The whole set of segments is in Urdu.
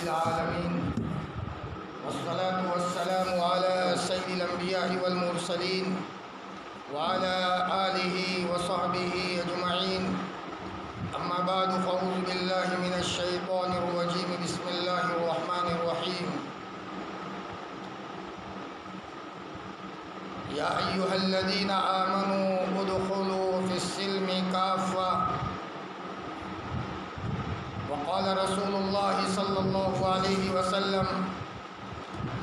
العالمين والصلاة والسلام على سيد الأنبياء والمرسلين وعلى آله وصحبه أجمعين. أما بعد فأعوذ بالله من الشيطان الرجيم. بسم الله الرحمن الرحيم. يا أيها الذين آمنوا ادخلوا في السلم كافة. وقال رسول الله صلى الله عليه وسلم: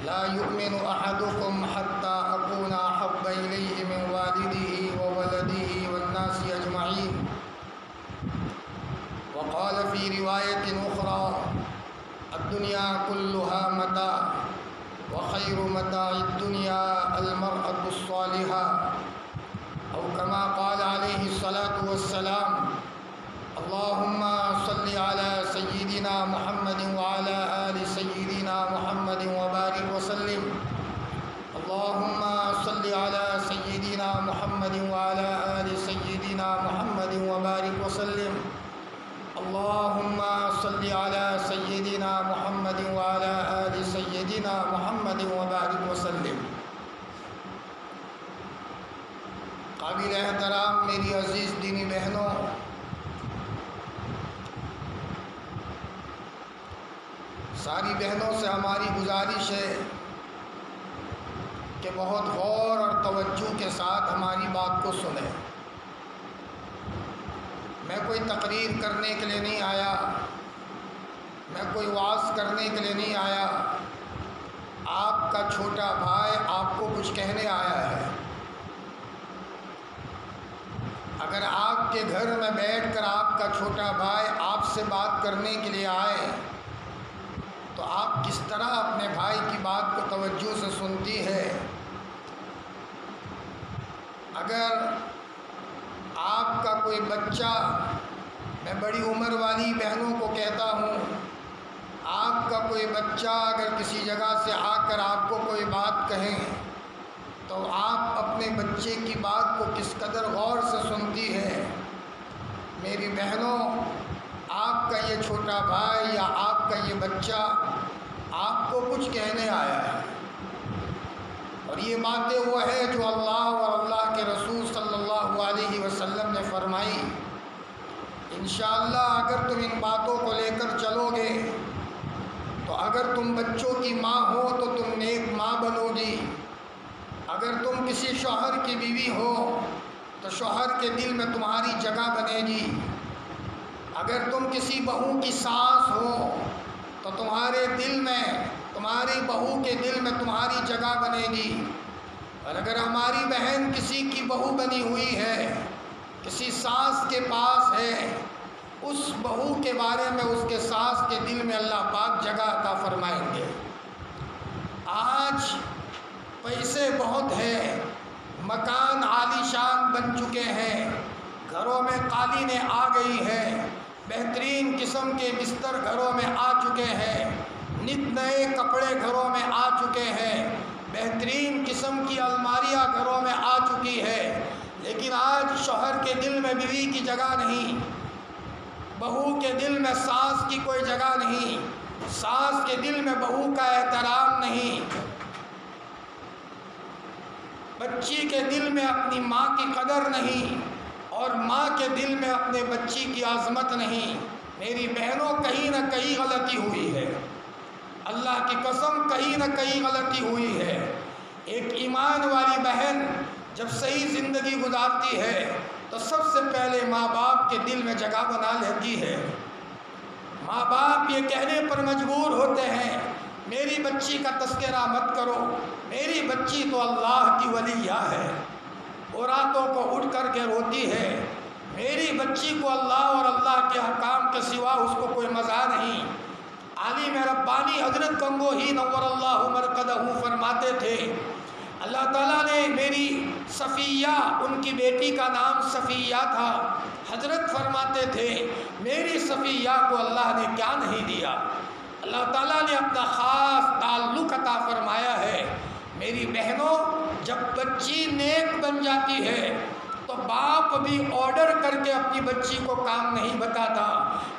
لا يؤمن أحدكم حتى أكون أحب إليه من والده وولده والناس أجمعين. وقال في رواية أخرى: الدنيا كلها متاع وخير متاع الدنيا المرأة الصالحة، أو كما قال عليه الصلاة والسلام: اللهم صل على سيدنا محمد وعلى آل سيدنا محمد وبارك وسلم. اللهم صل على سيدنا محمد وعلى آل سيدنا محمد وبارك وسلم. اللهم صل على سيدنا محمد وعلى آل سيدنا محمد وبارك وسلم. قابل احترام میری عزیز دینی بہنوں، ساری بہنوں سے ہماری گزارش ہے کہ بہت غور اور توجہ کے ساتھ ہماری بات کو سنیں. میں کوئی تقریر کرنے کے لیے نہیں آیا، میں کوئی وعظ کرنے کے لیے نہیں آیا. آپ کا چھوٹا بھائی آپ کو کچھ کہنے آیا ہے. اگر آپ کے گھر میں بیٹھ کر آپ کا چھوٹا بھائی آپ سے بات کرنے کے لیے آئے تو آپ کس طرح اپنے بھائی کی بات کو توجہ سے سنتی ہے؟ اگر آپ کا کوئی بچہ، میں بڑی عمر والی بہنوں کو کہتا ہوں، آپ کا کوئی بچہ اگر کسی جگہ سے آ کر آپ کو کوئی بات کہیں تو آپ اپنے بچے کی بات کو کس قدر غور سے سنتی ہے؟ میری بہنوں، آپ کا یہ چھوٹا بھائی یا آپ کا یہ بچہ آپ کو کچھ کہنے آیا ہے، اور یہ باتیں وہ ہے جو اللہ اور اللہ کے رسول صلی اللہ علیہ وسلم نے فرمائی. انشاءاللہ اگر تم ان باتوں کو لے کر چلو گے تو اگر تم بچوں کی ماں ہو تو تم نیک ماں بنو گی. اگر تم کسی شوہر کی بیوی ہو تو شوہر کے دل میں تمہاری جگہ بنے گی. اگر تم کسی بہو کی ساس ہو تو تمہارے دل میں، تمہاری بہو کے دل میں تمہاری جگہ بنے گی. اور اگر ہماری بہن کسی کی بہو بنی ہوئی ہے، کسی ساس کے پاس ہے، اس بہو کے بارے میں اس کے ساس کے دل میں اللہ پاک جگہ عطا فرمائیں گے. آج پیسے بہت ہیں، مکان عالی شان بن چکے ہیں، گھروں میں قالینیں آ گئی ہیں، بہترین قسم کے بستر گھروں میں آ چکے ہیں، نت نئے کپڑے گھروں میں آ چکے ہیں، بہترین قسم کی الماریاں گھروں میں آ چکی ہے. لیکن آج شوہر کے دل میں بیوی کی جگہ نہیں، بہو کے دل میں ساس کی کوئی جگہ نہیں، ساس کے دل میں بہو کا احترام نہیں، بچی کے دل میں اپنی ماں کی قدر نہیں، اور ماں کے دل میں اپنے بچی کی عظمت نہیں. میری بہنوں، کہیں نہ کہیں غلطی ہوئی ہے، اللہ کی قسم کہیں نہ کہیں غلطی ہوئی ہے. ایک ایمان والی بہن جب صحیح زندگی گزارتی ہے تو سب سے پہلے ماں باپ کے دل میں جگہ بنا لیتی ہے. ماں باپ یہ کہنے پر مجبور ہوتے ہیں میری بچی کا تذکرہ مت کرو، میری بچی تو اللہ کی ولیہ ہے. وہ راتوں کو اٹھ کر کے روتی ہے، میری بچی کو اللہ اور اللہ کے حکام کے سوا اس کو کوئی مزہ نہیں. عالم ربانی حضرت گنگوہی نور اللہ مرقدہ فرماتے تھے، اللہ تعالیٰ نے میری صفیہ، ان کی بیٹی کا نام صفیہ تھا، حضرت فرماتے تھے میری صفیہ کو اللہ نے کیا نہیں دیا. اللہ تعالیٰ نے اپنا خاص تعلق عطا فرمایا ہے. میری بہنوں، جب بچی نیک بن جاتی ہے تو باپ بھی آرڈر کر کے اپنی بچی کو کام نہیں بتاتا،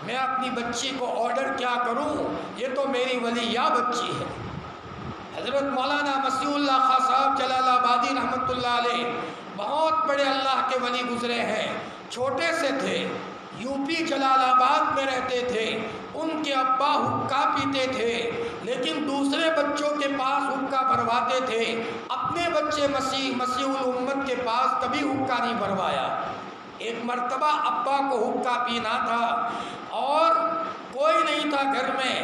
میں اپنی بچی کو آرڈر کیا کروں، یہ تو میری ولیہ بچی ہے۔ حضرت مولانا مسیح اللہ خان صاحب جلال آبادی رحمۃ اللہ علیہ بہت بڑے اللہ کے ولی گزرے ہیں، چھوٹے سے تھے، یو پی جلال آباد میں رہتے تھے، ان کے ابا حقہ پیتے تھے لیکن دوسرے بچوں کے پاس حقہ بھرواتے تھے، اپنے بچے مسیح الامت کے پاس کبھی حقہ نہیں بھروایا۔ ایک مرتبہ ابا کو حقہ پینا تھا اور کوئی نہیں تھا گھر میں،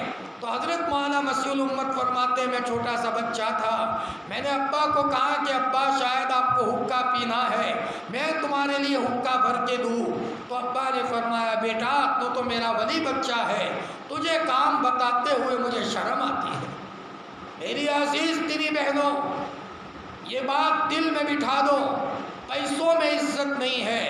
تو حضرت مولانا مسیح الامت فرماتے میں چھوٹا سا بچہ تھا، میں نے ابا کو کہا کہ ابا شاید آپ کو حقہ پینا ہے، میں تمہارے لیے حقہ بھر کے دوں، تو ابا نے فرمایا بیٹا تو میرا ولی بچہ ہے، تجھے کام بتاتے ہوئے مجھے شرم آتی ہے۔ میری عزیز دینی بہنوں، یہ بات دل میں بٹھا دو، پیسوں میں عزت نہیں ہے،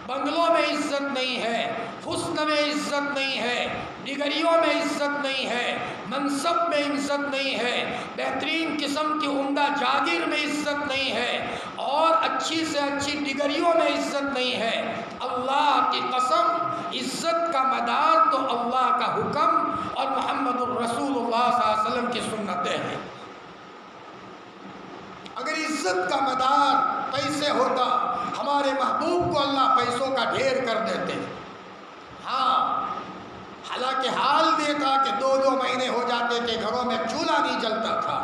بنگلوں میں عزت نہیں ہے، حسن میں عزت نہیں ہے، ڈگریوں میں عزت نہیں ہے، منصب میں عزت نہیں ہے، بہترین قسم کی عمدہ جاگیر میں عزت نہیں ہے، اور اچھی سے اچھی ڈگریوں میں عزت نہیں ہے۔ اللہ کی قسم، عزت کا مدار تو اللہ کا حکم اور محمد الرسول اللہ صلی اللہ علیہ وسلم کی سنتیں ہیں۔ اگر عزت کا مدار پیسے ہوتا، ہمارے محبوب کو اللہ پیسوں کا ڈھیر کر دیتے۔ ہاں، حالانکہ حال یہ تھا کہ 2 مہینے ہو جاتے کہ گھروں میں چولہا نہیں جلتا تھا۔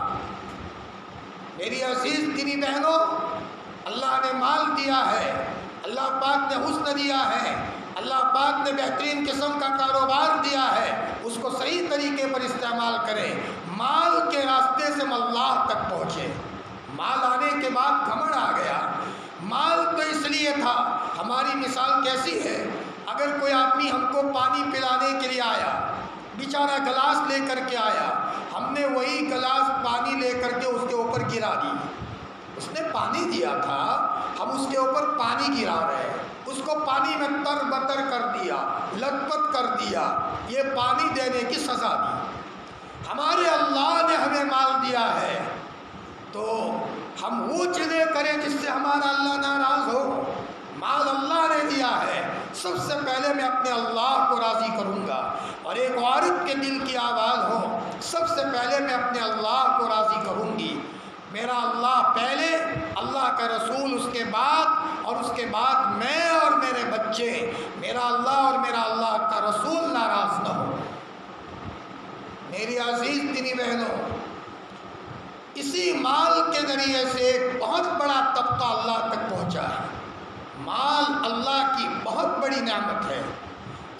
میری عزیز دینی بہنوں، اللہ نے مال دیا ہے، اللہ پاک نے حسن دیا ہے، اللہ پاک نے بہترین قسم کا کاروبار دیا ہے، اس کو صحیح طریقے پر استعمال کریں، مال کے راستے سے اللہ تک پہنچے۔ مال آنے کے بعد گھمنڈ آ گیا۔ مال تو اس لیے تھا، ہماری مثال کیسی ہے، اگر کوئی آدمی ہم کو پانی پلانے کے لیے آیا، بیچارہ گلاس لے کر کے آیا، ہم نے وہی گلاس پانی لے کر کے اس کے اوپر گرا دی، اس نے پانی دیا تھا، ہم اس کے اوپر پانی گرا رہے ہیں، اس کو پانی میں تر بتر کر دیا، لت پت کر دیا، یہ پانی دینے کی سزا دی۔ ہمارے اللہ نے ہمیں مال دیا ہے تو ہم وہ چیزیں کریں جس سے ہمارا اللہ ناراض ہو۔ مال اللہ نے دیا ہے، سب سے پہلے میں اپنے اللہ کو راضی کروں گا، اور ایک عورت کے دل کی آواز ہو، سب سے پہلے میں اپنے اللہ کو راضی کروں گی، میرا اللہ پہلے، اللہ کا رسول اس کے بعد، اور اس کے بعد میں اور میرے بچے، میرا اللہ اور میرا اللہ کا رسول ناراض نہ ہو۔ میری عزیز دینی بہنوں، اسی مال کے ذریعے سے ایک بہت بڑا طبقہ اللہ تک پہنچا ہے۔ مال اللہ کی بہت بڑی نعمت ہے،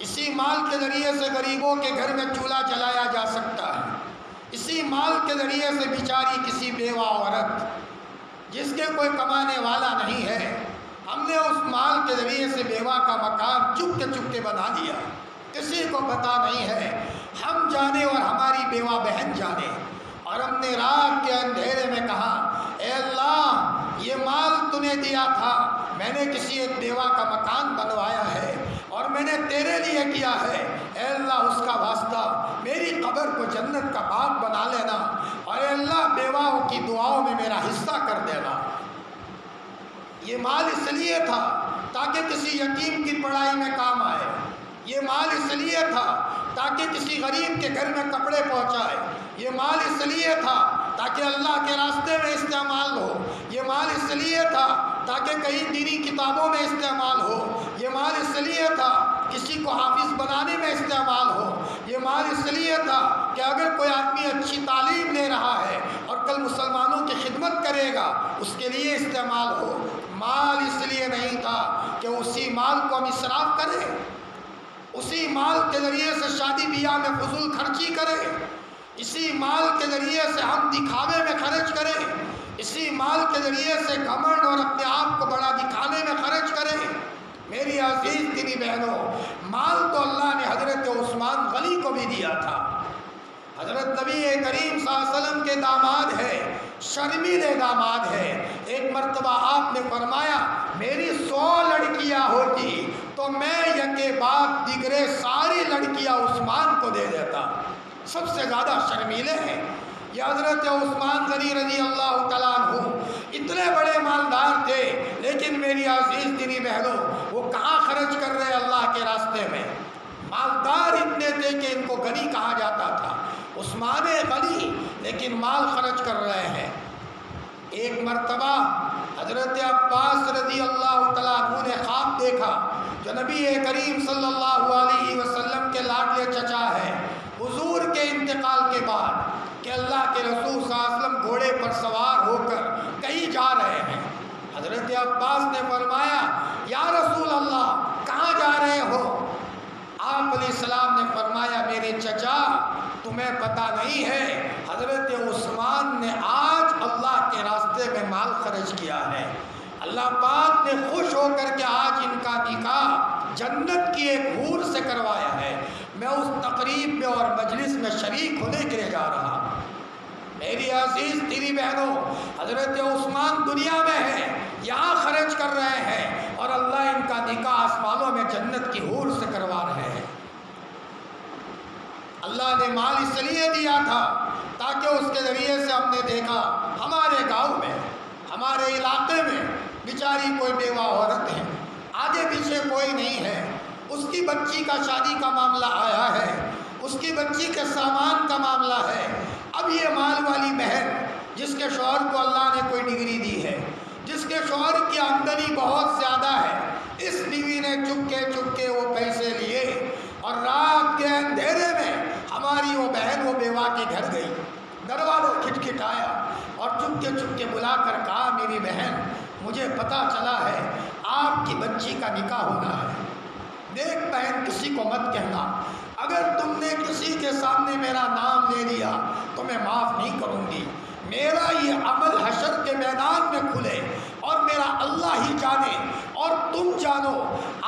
اسی مال کے ذریعے سے غریبوں کے گھر میں چولہا جلایا جا سکتا ہے، اسی مال کے ذریعے سے بیچاری کسی بیوہ عورت جس کے کوئی کمانے والا نہیں ہے، ہم نے اس مال کے ذریعے سے بیوہ کا مکان چپ کے بنا دیا، کسی کو پتہ نہیں ہے، ہم جانے اور ہماری بیوہ بہن جانے، اور ہم نے رات کے اندھیرے میں کہا اے اللہ یہ مال تو نے دیا تھا، میں نے کسی ایک بیوہ کا مکان بنوایا ہے اور میں نے تیرے لیے کیا ہے، اے اللہ اس کا واسطہ میری قبر کو جنت کا باغ بنا لینا، اور اے اللہ بیواؤں کی دعاؤں میں میرا حصہ کر دینا۔ یہ مال اس لیے تھا تاکہ کسی یتیم کی پڑھائی میں کام آئے، یہ مال اس لیے تھا تاکہ کسی غریب کے گھر میں کپڑے پہنچائے، یہ مال اس لیے تھا تاکہ اللہ کے راستے میں استعمال ہو، یہ مال اس لیے تھا تاکہ کئی دینی کتابوں میں استعمال ہو، یہ مال اس لیے تھا کسی کو حافظ بنانے میں استعمال ہو، یہ مال اس لیے تھا کہ اگر کوئی آدمی اچھی تعلیم لے رہا ہے اور کل مسلمانوں کی خدمت کرے گا اس کے لیے استعمال ہو۔ مال اس لیے نہیں تھا کہ اسی مال کو ہم اسراف کریں، اسی مال کے ذریعے سے شادی بیاہ میں فضول خرچی کریں، اسی مال کے ذریعے سے ہم دکھاوے میں خرچ کریں، اسی مال کے ذریعے سے گھمنڈ اور اپنے آپ کو بڑا دکھانے میں خرچ کریں۔ میری عزیز دینی بہنوں، مال تو اللہ نے حضرت عثمان غنی کو بھی دیا تھا، حضرت نبی کریم صلی اللہ علیہ وسلم کے داماد ہے، شرمیلے داماد ہے۔ ایک مرتبہ آپ نے فرمایا میری 100 لڑکیاں ہوتی تو میں یکے بعد دیگرے ساری لڑکیاں عثمان کو دے دیتا، سب سے زیادہ شرمیلے ہیں۔ یہ حضرت عثمان غنی رضی اللہ تعالیٰ عنہ اتنے بڑے مالدار تھے، لیکن میری عزیز دینی بہنوں وہ کہاں خرچ کر رہے اللہ کے راستے میں؟ مالدار اتنے تھے کہ ان کو غنی کہا جاتا تھا، عثمان غنی، لیکن مال خرچ کر رہے ہیں۔ ایک مرتبہ حضرت عباس رضی اللہ تعالیٰ عنہ نے خواب دیکھا، جو نبی کریم صلی اللہ علیہ وسلم کے لاڈلے چچا ہے، حضور کے انتقال کے بعد کہ اللہ کے رسول صلی اللہ علیہ وسلم گھوڑے پر سوار ہو کر کہیں جا رہے ہیں۔ حضرت عباس نے فرمایا یا رسول اللہ کہاں جا رہے ہو؟ آپ علیہ السلام نے فرمایا میرے چچا تمہیں پتہ نہیں ہے حضرت عثمان نے آج اللہ کے راستے میں مال خرچ کیا ہے، اللہ پاک نے خوش ہو کر کے آج ان کا نکاح جنت کی ایک حور سے کروایا ہے، میں اس تقریب میں اور مجلس میں شریک ہونے کے لیے جا رہا ہوں۔ میری عزیز دینی بہنوں، حضرت عثمان دنیا میں ہے، یہاں خرچ کر رہے ہیں اور اللہ ان کا نکاح آسمانوں میں جنت کی حور سے کروا رہے ہیں۔ اللہ نے مال اس لیے دیا تھا تاکہ اس کے ذریعے سے ہم نے دیکھا ہمارے گاؤں میں، ہمارے علاقے میں بیچاری کوئی بیوہ عورت ہے، آگے پیچھے کوئی نہیں ہے، اس کی بچی کا شادی کا معاملہ آیا ہے، اس کی بچی کے سامان کا معاملہ ہے۔ اب یہ مال والی بہن جس کے شوہر کو اللہ نے کوئی ڈگری دی ہے، جس کے شوہر کی آمدنی بہت زیادہ ہے، اس بیوی نے چپ کے وہ پیسے لیے اور رات کے اندھیرے میں ہماری وہ بہن وہ بیوہ کے گھر گئی، دروازہ کھٹکھٹایا اور چپ کے بلا کر کہا میری بہن مجھے پتہ چلا ہے آپ کی بچی کا نکاح ہونا ہے، دیکھ بہن کسی کو مت کہنا، اگر تم نے کسی کے سامنے میرا نام لے لیا تو میں معاف نہیں کروں گی، میرا یہ عمل حشر کے میدان میں کھلے اور میرا اللہ ہی جانے اور تم جانو۔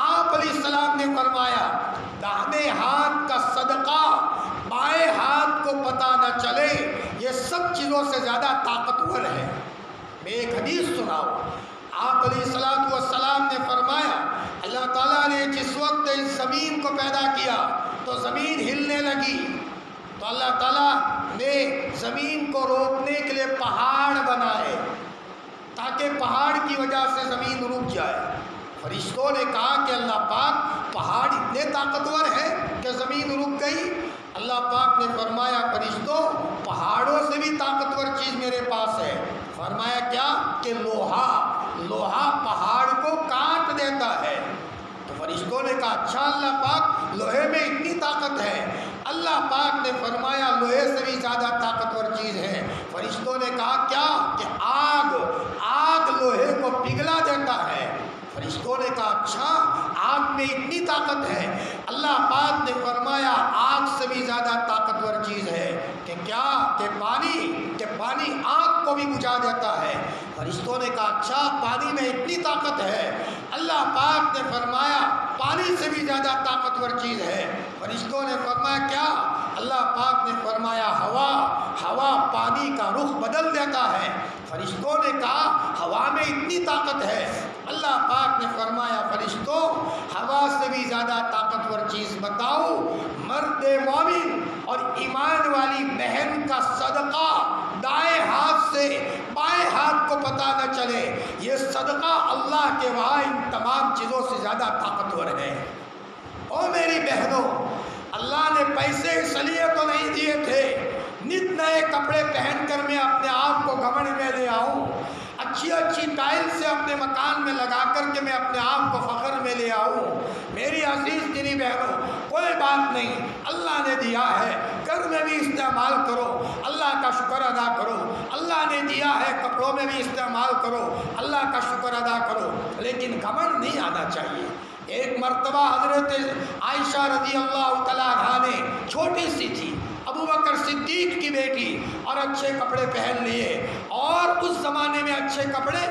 آپ علیہ السلام نے فرمایا داہنے ہاتھ کا صدقہ بائیں ہاتھ کو پتہ نہ چلے، یہ سب چیزوں سے زیادہ طاقتور ہے۔ میں ایک حدیث سناؤ، آپ علیہ السلام نے فرمایا اللہ تعالیٰ نے جس وقت اس زمین کو پیدا کیا تو زمین ہلنے لگی، تو اللہ تعالیٰ نے زمین کو روکنے کے لیے پہاڑ بنائے تاکہ پہاڑ کی وجہ سے زمین رک جائے۔ فرشتوں نے کہا کہ اللہ پاک پہاڑ اتنے طاقتور ہے کہ زمین رک گئی؟ اللہ پاک نے فرمایا فرشتوں پہاڑوں سے بھی طاقتور چیز میرے پاس ہے۔ فرمایا کیا؟ کہ لوہا پہاڑ کو کاٹ دیتا ہے۔ تو فرشتوں نے کہا اچھا اللہ پاک لوہے میں اتنی طاقت ہے؟ اللہ پاک نے فرمایا لوہے سے بھی زیادہ طاقتور چیز ہے۔ فرشتوں نے کہا کیا؟ کہ آگ لوہے کو پگھلا دیتا ہے۔ فرشتوں نے کہا اچھا آگ میں اتنی طاقت ہے؟ اللہ پاک نے فرمایا آگ سے بھی زیادہ طاقتور چیز ہے کہ کیا؟ کہ پانی آگ کو بھی بجھا دیتا ہے۔ فرشتوں نے کہا اچھا پانی میں اتنی طاقت ہے؟ اللہ پاک نے فرمایا پانی سے بھی زیادہ طاقتور چیز ہے۔ فرشتوں نے فرمایا کیا؟ اللہ پاک نے فرمایا ہوا پانی کا رخ بدل دیتا ہے۔ فرشتوں نے کہا ہوا میں اتنی طاقت ہے؟ اللہ پاک نے فرمایا فرشتوں ہوا سے بھی زیادہ طاقتور چیز بتاؤ؟ مرد مومن اور ایمان والی بہن کا صدقہ دائیں ہاتھ سے بائیں ہاتھ کو پتہ نہ چلے، یہ صدقہ اللہ کے وہاں ان تمام چیزوں سے زیادہ طاقتور ہے۔ او میری بہنوں، اللہ نے پیسے اس لیے تو نہیں دیے تھے نت نئے کپڑے پہن کر میں اپنے آپ کو گھمنڈ میں لے آؤں، اچھی ٹائل سے اپنے مکان میں لگا کر کے میں اپنے آپ کو فخر میں لے آؤں۔ میری عزیز دینی بہنوں کوئی بات نہیں، اللہ نے دیا ہے گھر میں بھی استعمال کرو، اللہ کا شکر ادا کرو، اللہ نے دیا ہے کپڑوں میں بھی استعمال کرو، اللہ کا شکر ادا کرو، لیکن گھمنڈ نہیں آنا چاہیے۔ ایک مرتبہ حضرت عائشہ رضی اللہ تعالیٰ عنہا نے چھوٹی سی تھی، ابو بکر صدیق کی بیٹی، اور اچھے کپڑے پہن لیے، اور اس زمانے میں اچھے کپڑے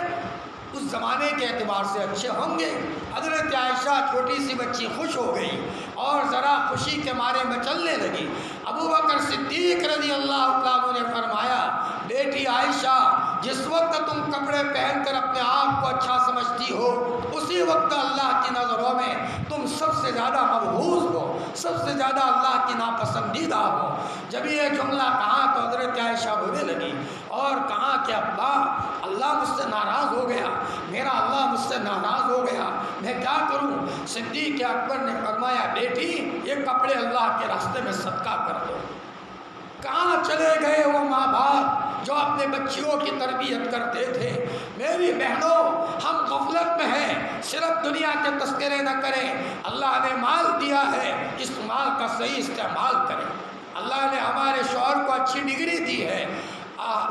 اس زمانے کے اعتبار سے اچھے ہوں گے۔ حضرت عائشہ چھوٹی سی بچی خوش ہو گئی اور ذرا خوشی کے مارے مچلنے لگی۔ ابو بکر صدیق رضی اللہ عنہ نے فرمایا بیٹی عائشہ جس وقت تم کپڑے پہن کر اپنے آپ کو اچھا سمجھتی ہو اسی وقت اللہ کی نظروں میں تم سب سے زیادہ مبغوض ہو، سب سے زیادہ اللہ کی ناپسندیدہ ہو۔ جب یہ جملہ کہا تو حضرت عائشہ رونے لگی اور کہا کہ ابا اللہ مجھ سے ناراض ہو گیا، میرا اللہ مجھ سے ناراض ہو گیا، میں کیا کروں؟ صدیق اکبر نے فرمایا بیٹی یہ کپڑے اللہ کے راستے میں صدقہ کر دو۔ کہاں چلے گئے وہ ماں باپ جو اپنے بچیوں کی تربیت کرتے تھے؟ میری بہنوں ہم غفلت میں ہیں، صرف دنیا کے تذکرے نہ کریں۔ اللہ نے مال دیا ہے، اس مال کا صحیح استعمال کریں۔ اللہ نے ہمارے شوہر کو اچھی ڈگری دی ہے،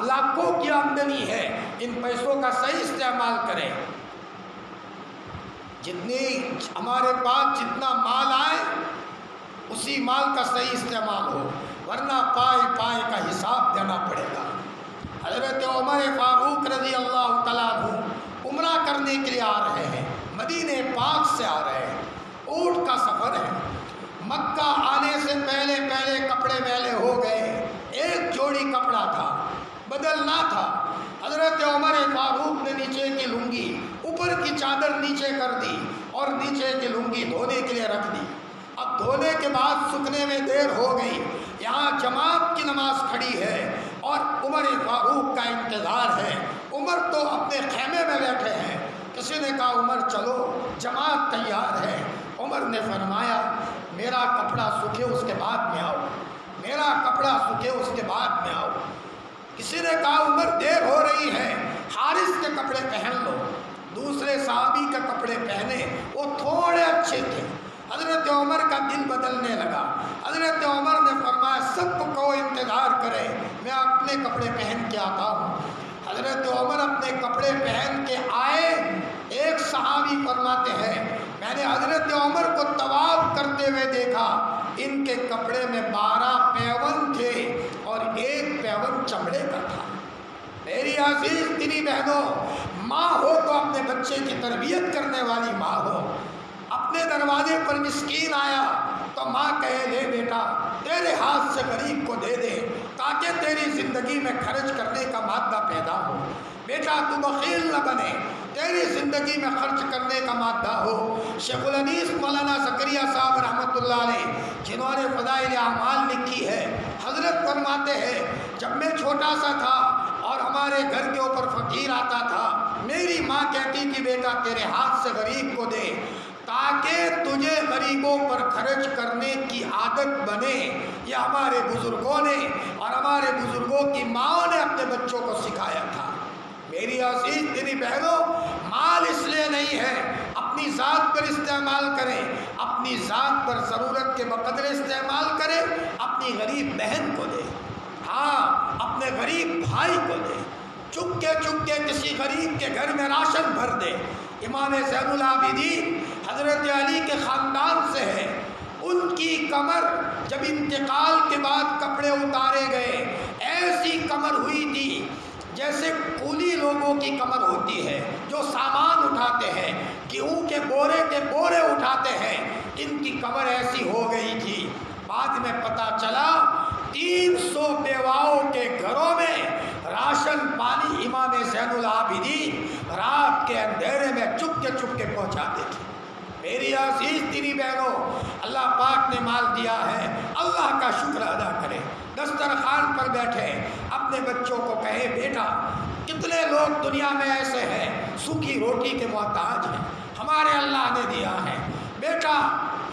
لاکھوں کی آمدنی ہے، ان پیسوں کا صحیح استعمال کریں۔ جتنی ہمارے پاس جتنا مال آئے اسی مال کا صحیح استعمال ہو، ورنہ پائے پائے کا حساب دینا پڑے گا۔ حضرت عمر فاروق رضی اللہ تعالیٰ عنہ عمرہ کرنے کے لیے آ رہے ہیں، مدینہ پاک سے آ رہے ہیں، اونٹ کا سفر ہے۔ مکہ آنے سے پہلے کپڑے میلے ہو گئے، ایک جوڑی کپڑا تھا، بدلنا تھا۔ حضرت عمر فاروق نے نیچے کی لنگی اوپر کی چادر نیچے کر دی اور نیچے کی لنگی دھونے کے لیے رکھ دی۔ اب دھونے کے بعد سکنے میں دیر ہو گئی، یہاں جماعت کی نماز کھڑی ہے اور عمر فاروق کا انتظار ہے۔ عمر تو اپنے خیمے میں بیٹھے ہیں۔ کسی نے کہا عمر چلو جماعت تیار ہے۔ عمر نے فرمایا میرا کپڑا سوکھے اس کے بعد میں آؤ، میرا کپڑا سوکھے اس کے بعد میں آؤ۔ کسی نے کہا عمر دیر ہو رہی ہے، حارث کے کپڑے پہن لو۔ دوسرے صحابی کے کپڑے پہنے، وہ تھوڑے اچھے تھے۔ حضرت عمر کا دل بدلنے لگا۔ حضرت عمر نے فرمایا سب کو انتظار کرے، میں اپنے کپڑے پہن کے آتا ہوں۔ حضرت عمر اپنے کپڑے پہن کے آئے۔ ایک صحابی فرماتے ہیں میں نے حضرت عمر کو طواف کرتے ہوئے دیکھا، ان کے کپڑے میں 12 پیوند تھے اور ایک پیوند چمڑے کا تھا۔ میری عزیز دینی بہنوں، ماں ہو تو اپنے بچے کی تربیت کرنے والی ماں ہو۔ اپنے دروازے پر مسکین آیا تو ماں کہے لے بیٹا تیرے ہاتھ سے غریب کو دے دے تاکہ تیری زندگی میں خرچ کرنے کا مادہ پیدا ہو۔ بیٹا تو بخیل نہ بنے، تیری زندگی میں خرچ کرنے کا مادہ ہو۔ شیخ الحدیث مولانا زکریا صاحب رحمۃ اللہ علیہ جنہوں نے فضائل اعمال لکھی ہے، حضرت فرماتے ہیں جب میں چھوٹا سا تھا اور ہمارے گھر کے اوپر فقیر آتا تھا، میری ماں کہتی کہ بیٹا تیرے ہاتھ سے غریب کو دے تاکہ تجھے غریبوں پر خرچ کرنے کی عادت بنے۔ یہ ہمارے بزرگوں نے اور ہمارے بزرگوں کی ماں نے اپنے بچوں کو سکھایا تھا۔ میری عزیز دینی بہنوں، مال اس لیے نہیں ہے، اپنی ذات پر استعمال کریں، اپنی ذات پر ضرورت کے بقدر استعمال کریں، اپنی غریب بہن کو دیں، ہاں اپنے غریب بھائی کو دیں، چپ کے کسی غریب کے گھر میں راشن بھر دے۔ امام زین العابدین حضرت علی کے خاندان سے ہے، ان کی کمر جب انتقال کے بعد کپڑے اتارے گئے ایسی کمر ہوئی تھی جیسے کولی لوگوں کی کمر ہوتی ہے جو سامان اٹھاتے ہیں، گیہوں کے بورے اٹھاتے ہیں، ان کی کمر ایسی ہو گئی تھی۔ بعد میں پتہ چلا 300 بیواؤں کے گھروں میں راشن پانی امام زین العابدین رات کے اندھیرے میں چپ کے پہنچاتے تھے۔ میری عزیز دینی بہنوں، اللہ پاک نے مال دیا ہے، اللہ کا شکر ادا کرے۔ دسترخوان پر بیٹھے اپنے بچوں کو کہے بیٹا کتنے لوگ دنیا میں ایسے ہیں سوکھی روٹی کے محتاج ہیں، ہمارے اللہ نے دیا ہے، بیٹا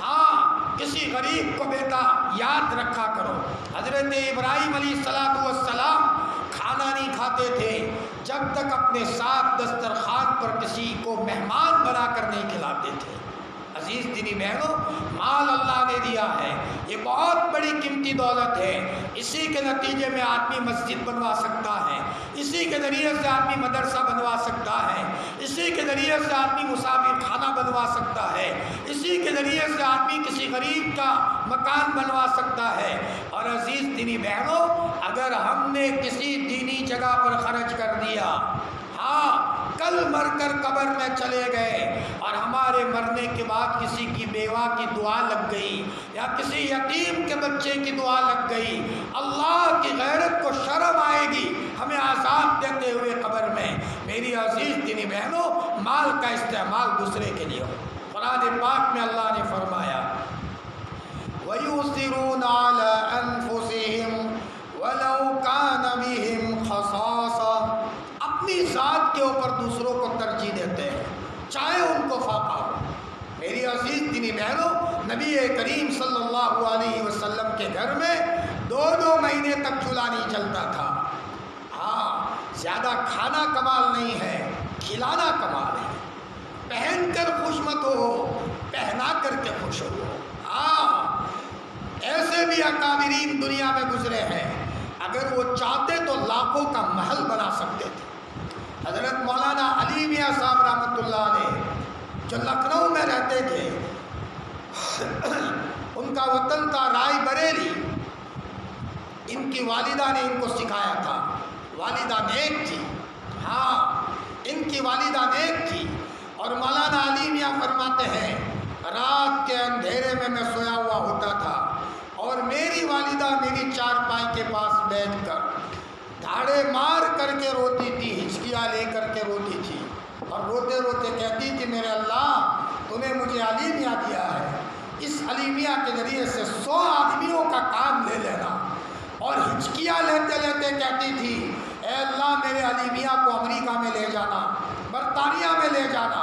ہاں کسی غریب کو بیٹا یاد رکھا کرو۔ حضرت ابراہیم علیہ السلام کھانا نہیں کھاتے تھے جب تک اپنے ساتھ دسترخوان پر کسی کو مہمان بنا کر نہیں کھلاتے تھے۔ عزیز دینی بہنوں، مال اللہ نے دیا ہے، یہ بہت بڑی قیمتی دولت ہے۔ اسی کے نتیجے میں آدمی مسجد بنوا سکتا ہے، اسی کے ذریعے سے آدمی مدرسہ بنوا سکتا ہے، اسی کے ذریعے سے آدمی مسافر خانہ بنوا سکتا ہے، اسی کے ذریعے سے آدمی کسی غریب کا مکان بنوا سکتا ہے۔ اور عزیز دینی بہنوں، اگر ہم نے کسی دینی جگہ پر خرچ کر دیا، ہاں کل مر کر قبر میں چلے گئے اور ہمارے مرنے کے بعد کسی کی بیوہ کی دعا لگ گئی یا کسی یتیم کے بچے کی دعا لگ گئی، اللہ کی غیرت کو شرم آئے گی ہمیں عذاب دیتے ہوئے قبر میں۔ میری عزیز دینی بہنوں، مال کا استعمال دوسرے کے لیے ہو۔ قرآن پاک میں اللہ نے فرمایا وَيُؤْثِرُونَ عَلَىٰ أَنفُسِهِمْ وَلَوْ كَانَ بِهِمْ خَصَاصَةٌ، اپنی ذات کے اوپر دوسروں کو ترجیح دیتے ہیں چاہے ان کو فاقہ ہو۔ میری عزیز دینی بہنوں، نبی کریم صلی اللہ علیہ وسلم کے گھر میں 2 مہینے تک چولہا نہیں جلتا تھا۔ ہاں، زیادہ کھانا کمال نہیں ہے، کھلانا کمال ہے۔ پہن کر خوش مت ہو، پہنا کر کے خوش ہو۔ ہاں، ایسے بھی اکابرین دنیا میں گزرے ہیں، اگر وہ چاہتے تو لاکھوں کا محل بنا سکتے تھے۔ حضرت مولانا علی میاں صاحب رحمۃ اللہ علیہ جو لکھنؤ میں رہتے تھے، ان کا وطن تھا رائے بریلی۔ ان کی والدہ نے ان کو سکھایا تھا، والدہ نیک تھی۔ ہاں، ان کی والدہ نیک تھی۔ اور مولانا علی میاں فرماتے ہیں رات کے اندھیرے میں سویا ہوا ہوتا تھا اور میری والدہ میری چارپائی کے پاس بیٹھ کر دھاڑے مار کر کے روتی تھی، ہچکیاں لے کر کے روتی تھی، اور روتے روتے کہتی تھی میرے اللہ تو نے مجھے علی میاں دیا ہے، اس علی میاں کے ذریعے سے 100 آدمیوں کا کام لے لینا۔ اور ہچکیاں لیتے لیتے کہتی تھی اے اللہ میرے علی میاں کو امریکہ میں لے جانا، برطانیہ میں لے جانا،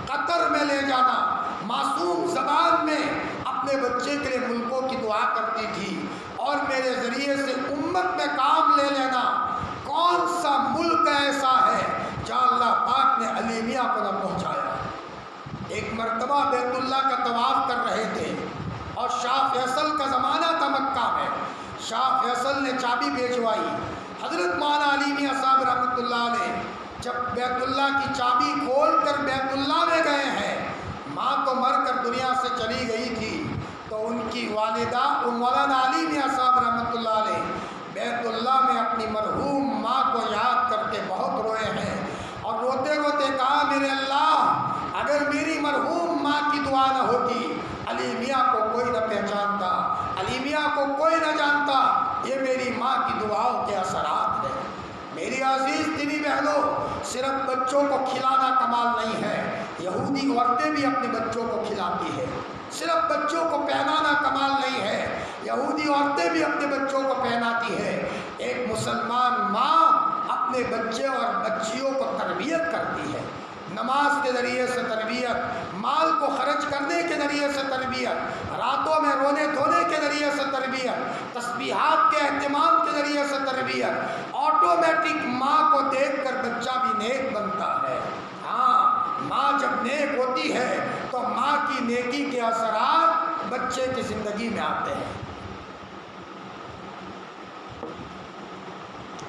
قطر میں لے جانا۔ معصوم زبان میں اپنے بچے کے لیے ملکوں کی دعا کرتی تھی اور میرے ذریعے سے امت میں کام لے لینا۔ کون سا ملک ایسا ہے جہاں اللہ پاک نے علی میاں کو نہ پہنچایا؟ ایک مرتبہ بیت اللہ کا طواف کر رہے تھے اور شاہ فیصل کا زمانہ تھا مکہ میں۔ شاہ فیصل نے چابی بھیجوائی۔ حضرت مولانا علی میاں صاحب رحمۃ اللہ علیہ جب بیت اللہ کی چابی کھول کر بیت اللہ میں گئے ہیں، ماں تو مر کر دنیا سے چلی گئی تھی، تو ان کی والدہ مولانا علی میاں صاحب رحمۃ اللہ علیہ بیت اللہ میں اپنی مرحوم ماں کو یاد کر کے بہت روئے ہیں، اور روتے روتے کہا میرے اللہ اگر میری مرحوم ماں کی دعا نہ ہوتی علی میاں کو کوئی نہ پہچانتا، علی میاں کو کوئی نہ جانتا، یہ میری ماں کی دعاؤں کے اثرات ہیں۔ میری عزیز دینی بہنوں، صرف بچوں کو کھلانا کمال نہیں ہے، یہودی عورتیں بھی اپنے بچوں کو کھلاتی ہے۔ صرف بچوں کو پہنانا کمال نہیں ہے، یہودی عورتیں بھی اپنے بچوں کو پہناتی ہے۔ ایک مسلمان ماں اپنے بچے اور بچیوں کو تربیت کرتی ہے، نماز کے ذریعے سے تربیت، مال کو خرچ کرنے کے ذریعے سے تربیت، راتوں میں رونے دھونے کے ذریعے سے تربیت، تسبیحات کے اہتمام کے ذریعے سے تربیت۔ آٹومیٹک ماں کو دیکھ کر بچہ بھی نیک بنتا ہے۔ ہاں، ماں جب نیک ہوتی ہے تو ماں کی نیکی کے اثرات بچے کی زندگی میں آتے ہیں۔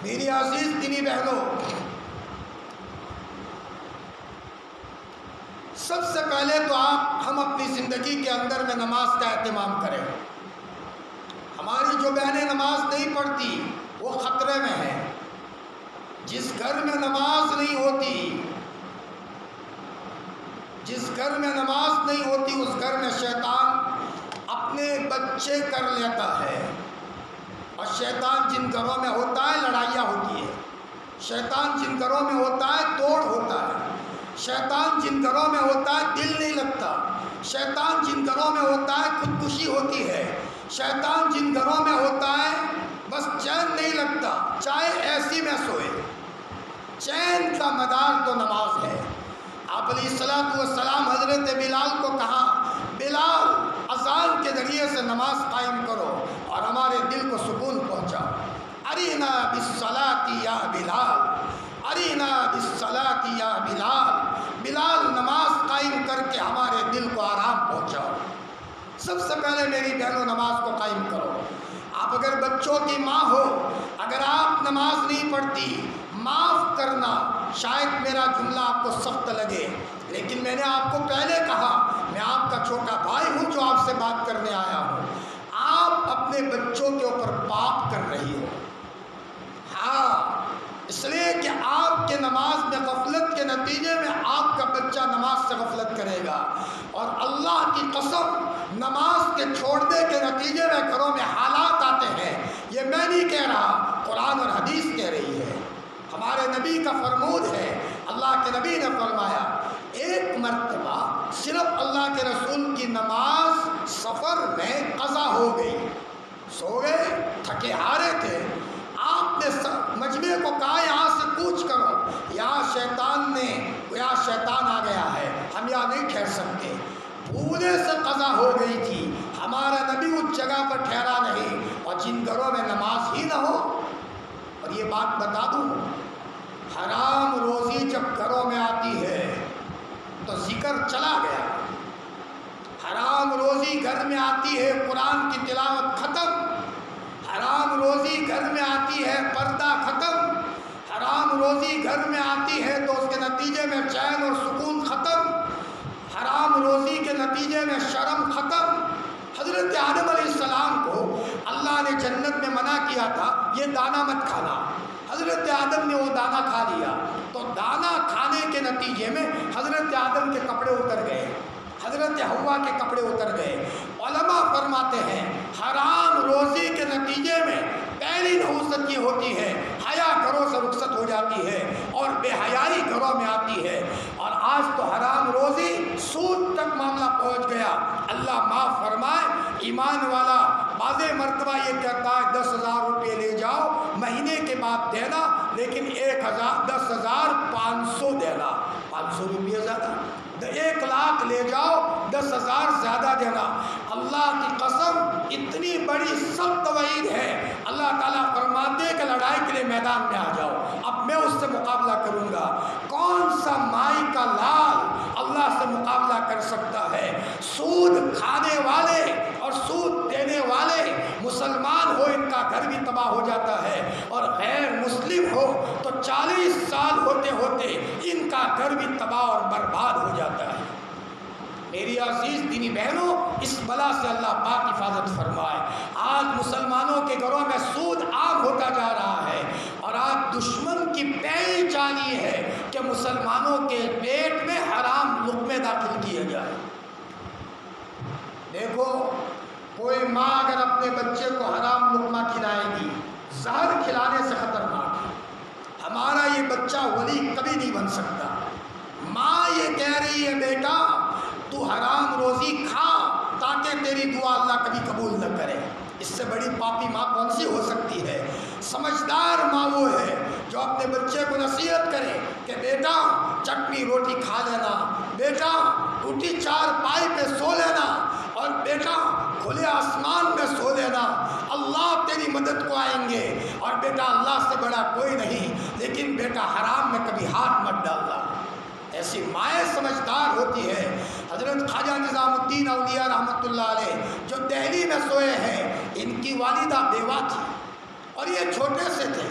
میری عزیز دینی بہنوں، سب سے پہلے تو ہم اپنی زندگی کے اندر میں نماز کا اہتمام کریں۔ ہماری جو بہنیں نماز نہیں پڑھتی وہ خطرے میں ہیں۔ جس گھر میں نماز نہیں ہوتی، جس گھر میں نماز نہیں ہوتی اس گھر میں شیطان اپنے بچے کر لیتا ہے۔ اور شیطان جن گھروں میں ہوتا ہے لڑائیاں ہوتی ہے، شیطان جن گھروں میں ہوتا ہے توڑ ہوتا ہے، شیطان جن گھروں میں ہوتا ہے دل نہیں لگتا، شیطان جن گھروں میں ہوتا ہے خودکشی ہوتی ہے، شیطان جن گھروں میں ہوتا ہے بس چین نہیں لگتا، چاہے ایسی میں سوئے۔ چین کا مدار تو نماز ہے۔ آپ علیہ الصلوۃ والسلام حضرت بلال کو کہا بلال اذان کے ذریعے سے نماز قائم کرو اور ہمارے دل کو سکون پہنچاؤ۔ ارینا بالصلاۃ یا بلال، ارینا بالصلاۃ یا بلال، بلال نماز قائم کر کے ہمارے دل کو آرام پہنچاؤ۔ سب سے پہلے میری بہنوں نماز کو قائم کرو۔ آپ اگر بچوں کی ماں ہو، اگر آپ نماز نہیں پڑھتی، معاف کرنا، شاید میرا جملہ آپ کو سخت لگے، لیکن میں نے آپ کو پہلے کہا میں آپ کا چھوٹا بھائی ہوں جو آپ سے بات کرنے آیا ہوں۔ آپ اپنے بچوں کے اوپر پاپ کر رہی ہو۔ ہاں، اس لیے کہ آپ کے نماز میں غفلت کے نتیجے میں آپ کا بچہ نماز سے غفلت کرے گا، اور اللہ کی قسم نماز کے چھوڑنے کے نتیجے میں گھروں میں حالات آتے ہیں۔ یہ میں نہیں کہہ رہا، قرآن اور حدیث کہہ رہی ہے، ہمارے نبی کا فرمود ہے۔ اللہ کے نبی نے فرمایا ایک مرتبہ صرف اللہ کے رسول کی نماز سفر میں قضا ہو گئی، سو گئے، تھکے ہارے تھے، آپ نے مجمع کو کہا یہاں سے کوچ کرو، یہاں شیطان آ گیا ہے، ہم یہاں نہیں ٹھہر سکتے۔ بھولے سے قضا ہو گئی تھی، ہمارا نبی اس جگہ پر ٹھہرا نہیں، اور جن گھروں میں نماز ہی نہ ہو۔ اور یہ بات بتا دوں، حرام روزی جب گھروں میں آتی ہے تو ذکر چلا گیا، حرام روزی گھر میں آتی ہے قرآن کی تلاوت ختم، حرام روزی گھر میں آتی ہے پردہ ختم، حرام روزی گھر میں آتی ہے تو اس کے نتیجے میں چین اور سکون ختم، حرام روزی کے نتیجے میں شرم ختم۔ حضرت آدم علیہ السلام کو اللہ نے جنت میں منع کیا تھا یہ دانہ مت کھانا، حضرت آدم نے وہ دانہ کھا لیا، تو دانہ کھانے کے نتیجے میں حضرت آدم کے کپڑے اتر گئے، حضرت حوا کے کپڑے اتر گئے۔ علماء فرماتے ہیں حرام روزی کے نتیجے میں پہلی نحوست یہ ہوتی ہے حیا گھروں سے رخصت ہو جاتی ہے اور بے حیائی گھروں میں آتی ہے، اور آج تو حرام روزی سود تک معاملہ پہنچ گیا۔ اللہ معاف فرمائے، ایمان والا بعض مرتبہ یہ کہتا ہے 10,000 روپے لے جاؤ مہینے کے بعد دینا، لیکن 10,500 دینا، 500 روپیے زیادہ، 1,00,000 لے جاؤ 10,000 زیادہ دینا۔ اللہ کی قسم اتنی بڑی سخت وعید ہے، اللہ تعالیٰ فرماتے ہیں کہ لڑائی کے لیے میدان میں آ جاؤ، اب میں اس سے مقابلہ کروں گا۔ کون سا مائی کا لال اللہ سے مقابلہ کر سکتا ہے؟ سود کھانے والے اور سود دینے والے مسلمان ہو ان کا گھر بھی تباہ ہو جاتا ہے، اور غیر مسلم ہو تو 40 سال ہوتے ہوتے ان کا گھر بھی تباہ اور برباد ہو جاتا ہے۔ میری عزیز دینی بہنوں، اس بلا سے اللہ پاک حفاظت فرمائے۔ آج مسلمانوں کے گھروں میں سود عام ہوتا جا رہا ہے، اور آج دشمن کی پہلی چال یہ ہے کہ مسلمانوں کے پیٹ میں حرام لقمے داخل کیے جائے۔ دیکھو، کوئی ماں اگر اپنے بچے کو حرام لقمہ کھلائے گی، زہر کھلانے سے خطرناک ہے، ہمارا یہ بچہ ولی کبھی نہیں بن سکتا۔ ماں یہ کہہ رہی ہے بیٹا تو حرام روزی کھا تاکہ تیری دعا اللہ کبھی قبول نہ کرے، اس سے بڑی پاپی ماں کون سی ہو سکتی ہے؟ سمجھدار ماں وہ ہے جو اپنے بچے کو نصیحت کرے کہ بیٹا چٹنی روٹی کھا لینا، بیٹا ٹوٹی چارپائی پہ سو لینا، اور بیٹا کھلے آسمان میں سو لینا، اللہ تیری مدد کو آئیں گے، اور بیٹا اللہ سے بڑا کوئی نہیں، لیکن بیٹا حرام میں کبھی ہاتھ مت ڈالنا۔ ایسی مائیں سمجھدار ہوتی ہے۔ حضرت خواجہ نظام الدین اولیاء رحمۃ اللہ علیہ جو دہلی میں سوئے ہیں، ان کی والدہ بیوہ تھی اور یہ چھوٹے سے تھے،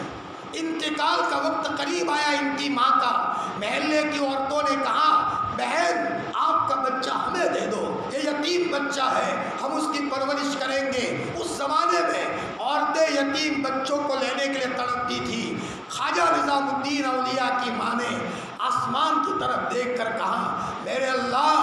انتقال کا وقت قریب آیا ان کی ماں کا، محلے کی عورتوں نے کہا بہن آپ کا بچہ ہمیں دے دو، یہ یتیم بچہ ہے، ہم اس کی پرورش کریں گے۔ اس زمانے میں عورتیں یتیم بچوں کو لینے کے لیے تڑپتی تھی۔ خواجہ نظام الدین اولیاء کی ماں نے آسمان کی طرف دیکھ کر کہا میرے اللہ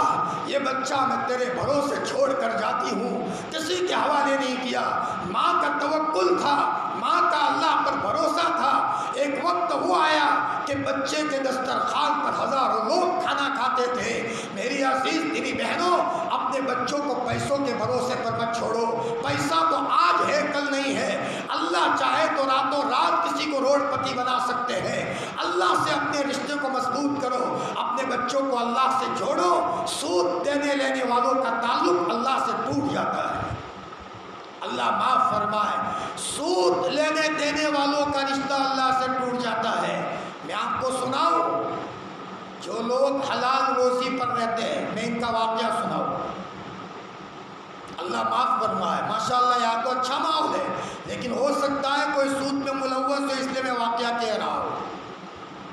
یہ بچہ میں تیرے بھروسے چھوڑ کر جاتی ہوں، کسی کے حوالے نہیں کیا۔ ماں کا توکل تھا، ماں کا اللہ پر بھروسہ تھا۔ ایک وقت وہ آیا کہ بچے کے دسترخوان پر ہزاروں لوگ کھانا کھاتے تھے۔ میری عزیز دینی بہنوں، اپنے بچوں کو پیسوں کے بھروسے پر مت چھوڑو، پیسہ تو آج ہے کل نہیں ہے، اللہ چاہے تو راتوں رات کسی کو روڈ پتی بنا سکتے ہیں۔ اللہ سے اپنے رشتے کو مضبوط کرو، اپنے بچوں کو اللہ سے جوڑو۔ سود دینے لینے والوں کا تعلق اللہ سے ٹوٹ جاتا ہے، اللہ معاف فرمائے، سود لینے دینے والوں کا رشتہ اللہ سے ٹوٹ جاتا ہے۔ میں آپ کو سناؤں، جو لوگ حلال روزی پر رہتے ہیں، میں ان کا واقعہ سناؤں، اللہ معاف فرمائے، ماشاءاللہ یہاں تو اچھا ماحول ہے، لیکن ہو سکتا ہے کوئی سود میں ملوث ہو، اس لیے میں واقعہ کہہ رہا ہوں۔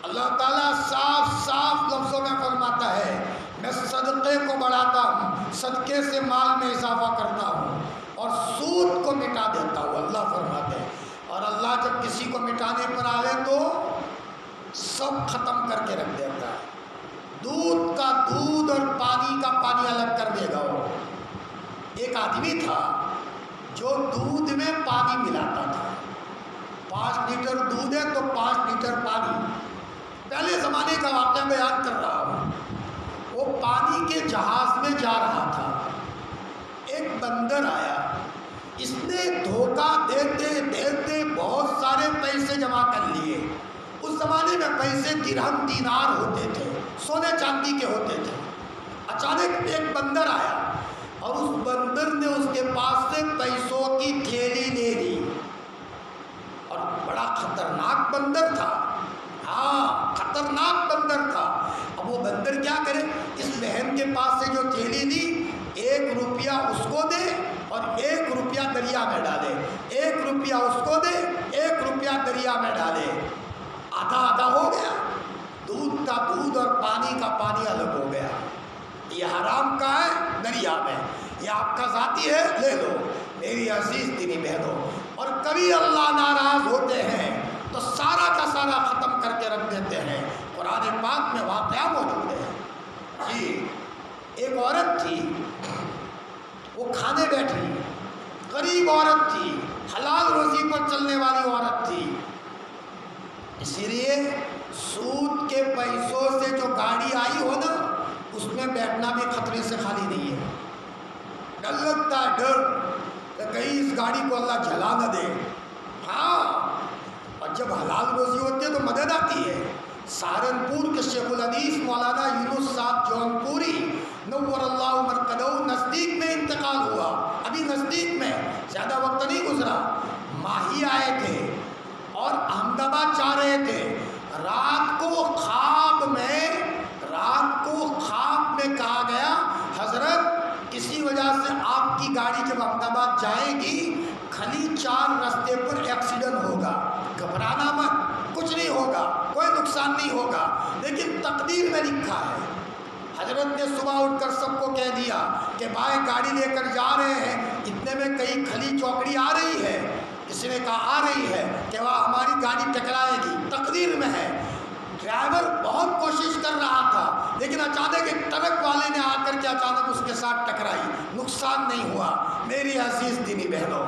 اللہ تعالیٰ صاف صاف لفظوں میں فرماتا ہے میں صدقے کو بڑھاتا ہوں، صدقے سے مال میں اضافہ کرتا ہوں اور سود کو مٹا دیتا ہوں، اللہ فرماتے ہیں۔ اور اللہ جب کسی کو مٹانے پر آئے تو سب ختم کر کے رکھ دیتا ہے، دودھ کا دودھ اور پانی کا پانی الگ کر دے گا۔ وہ ایک آدمی تھا جو دودھ میں پانی ملاتا تھا، 5 لیٹر دودھ ہے تو 5 لیٹر پانی، پہلے زمانے کا واقعہ بیان کر رہا ہوں۔ وہ پانی کے جہاز میں جا رہا تھا، ایک بندر آیا، اس نے دھوکہ دیتے دیتے بہت سارے پیسے جمع کر لیے۔ اس زمانے میں پیسے درہم دینار ہوتے تھے، سونے چاندی کے ہوتے تھے۔ اچانک ایک بندر آیا اور اس بندر نے اس کے پاس سے پیسوں کی تھیلی لے لی، اور بڑا خطرناک بندر تھا، ہاں خطرناک بندر تھا۔ اب وہ بندر کیا کرے، اس بہن کے پاس سے جو تھیلی لی، 1 روپیہ اس کو دے اور 1 روپیہ دریا میں ڈالے، 1 روپیہ اس کو دے، 1 روپیہ دریا میں ڈالے، آدھا آدھا ہو گیا، دودھ کا دودھ اور پانی کا پانی الگ ہو گیا۔ یہ حرام کا ہے دریا میں، یہ آپ کا ذاتی ہے لے لو۔ میری عزیز دینی بہنوں، اور کبھی اللہ ناراض ہوتے ہیں تو سارا کا سارا ختم کر کے رکھ دیتے ہیں۔ قرآن پاک میں واقعہ موجود ہے۔ جی، ایک عورت تھی، وہ کھانے بیٹھی، غریب عورت تھی، حلال روزی پر چلنے والی عورت تھی، اسی لیے سود کے پیسوں سے جو گاڑی آئی ہو نا، اس میں بیٹھنا بھی خطرے سے خالی نہیں ہے۔ ڈر لگتا ہے، ڈر کہ کہیں اس گاڑی کو اللہ جلا نہ دے۔ ہاں، اور جب حلال روزی ہوتی ہے تو مدد آتی ہے۔ سہارنپور کے شیخ الحدیث مولانا یونس صاحب جونپوری نور اللہ مرقدہ نزدیک میں انتقال ہوا، ابھی نزدیک میں، زیادہ وقت نہیں گزرا۔ ماہی آئے تھے اور احمد آباد جا رہے تھے، رات کو خواب میں کہا گیا، حضرت کسی وجہ سے آپ کی گاڑی جب احمد آباد جائے گی، کھلی 4 رستے پر ایکسیڈنٹ ہوگا، گھبرانا مت، کچھ نہیں ہوگا، کوئی نقصان نہیں ہوگا، لیکن تقدیر میں لکھا ہے۔ حضرت نے صبح اٹھ کر سب کو کہہ دیا کہ بھائی گاڑی لے کر جا رہے ہیں، اتنے میں کہیں کھلی چوکڑی آ رہی ہے، کسی نے کہا آ رہی ہے، کہ وہاں ہماری گاڑی ٹکرائے گی، تقدیر میں ہے۔ ڈرائیور بہت کوشش کر رہا تھا، لیکن اچانک ایک ٹرک والے نے آ کر کے اچانک اس کے ساتھ ٹکرائی، نقصان نہیں ہوا۔ میری عزیز دینی بہنوں،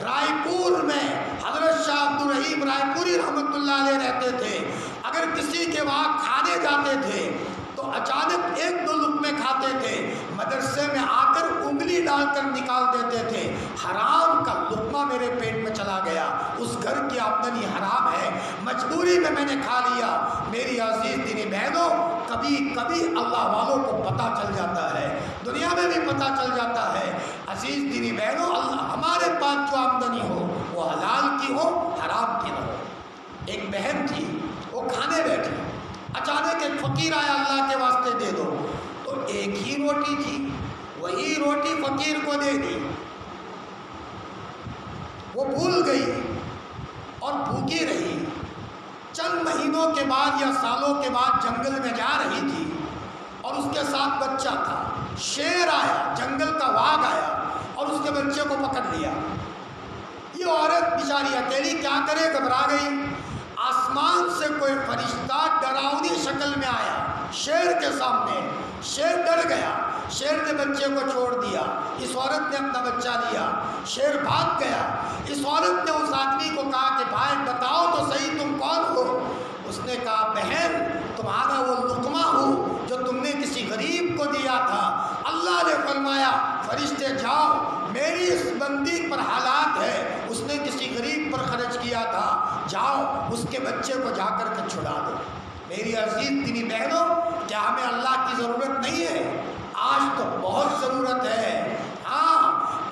رائے پور میں حضرت شاہ عبد الرحیم رائے پوری رحمۃ اللہ علیہ رہتے تھے۔ اگر کسی کے وہاں کھانے جاتے تھے تو اچانک 1-2 لقمے کھاتے تھے، مدرسے میں آ کر انگلی ڈال کر نکال دیتے تھے، حرام کا لقمہ میرے پیٹ میں چلا گیا، اس گھر کی آمدنی حرام ہے، مجبوری میں نے کھا لیا۔ میری عزیز دینی بہنوں، کبھی کبھی اللہ والوں کو پتہ چل جاتا ہے، دنیا میں بھی پتہ چل جاتا ہے۔ عزیز دینی بہنوں، اللہ ہمارے پاس جو آمدنی ہو وہ حلال کی ہو، حرام کی نہ ہو۔ ایک بہن تھی، وہ کھانے بیٹھی، اچانک ایک فقیر آیا، اللہ کے واسطے دے دو، تو ایک ہی روٹی تھی، وہی روٹی فقیر کو دے دی، وہ بھول گئی اور بھوکی رہی۔ چند مہینوں کے بعد یا سالوں کے بعد جنگل میں جا رہی تھی اور اس کے ساتھ بچہ تھا، شیر آیا، جنگل کا واگ آیا اور اس کے بچے کو پکڑ لیا۔ یہ عورت بیچاری اکیلی کیا کرے، گھبرا گئی۔ آسمان سے کوئی فرشتہ ڈراؤنی شکل میں آیا شیر کے سامنے، شیر ڈر گیا، شیر نے بچے کو چھوڑ دیا، اس عورت نے اپنا بچہ لیا، شیر بھاگ گیا۔ اس عورت نے اس آدمی کو کہا کہ بھائی بتاؤ تو صحیح تم کون ہو؟ اس نے کہا بہن تمہارا وہ لقمہ ہوں جو تم نے کسی غریب کو دیا تھا۔ اللہ نے فرمایا فرشتے جاؤ، میری اس بندی پر حالات ہے، اس نے کسی غریب پر خرچ کیا تھا، جاؤ اس کے بچے کو جا کر کے چھڑا دو۔ میری عزیز دینی بہنوں، کیا ہمیں اللہ کی ضرورت نہیں ہے؟ آج تو بہت ضرورت ہے، ہاں۔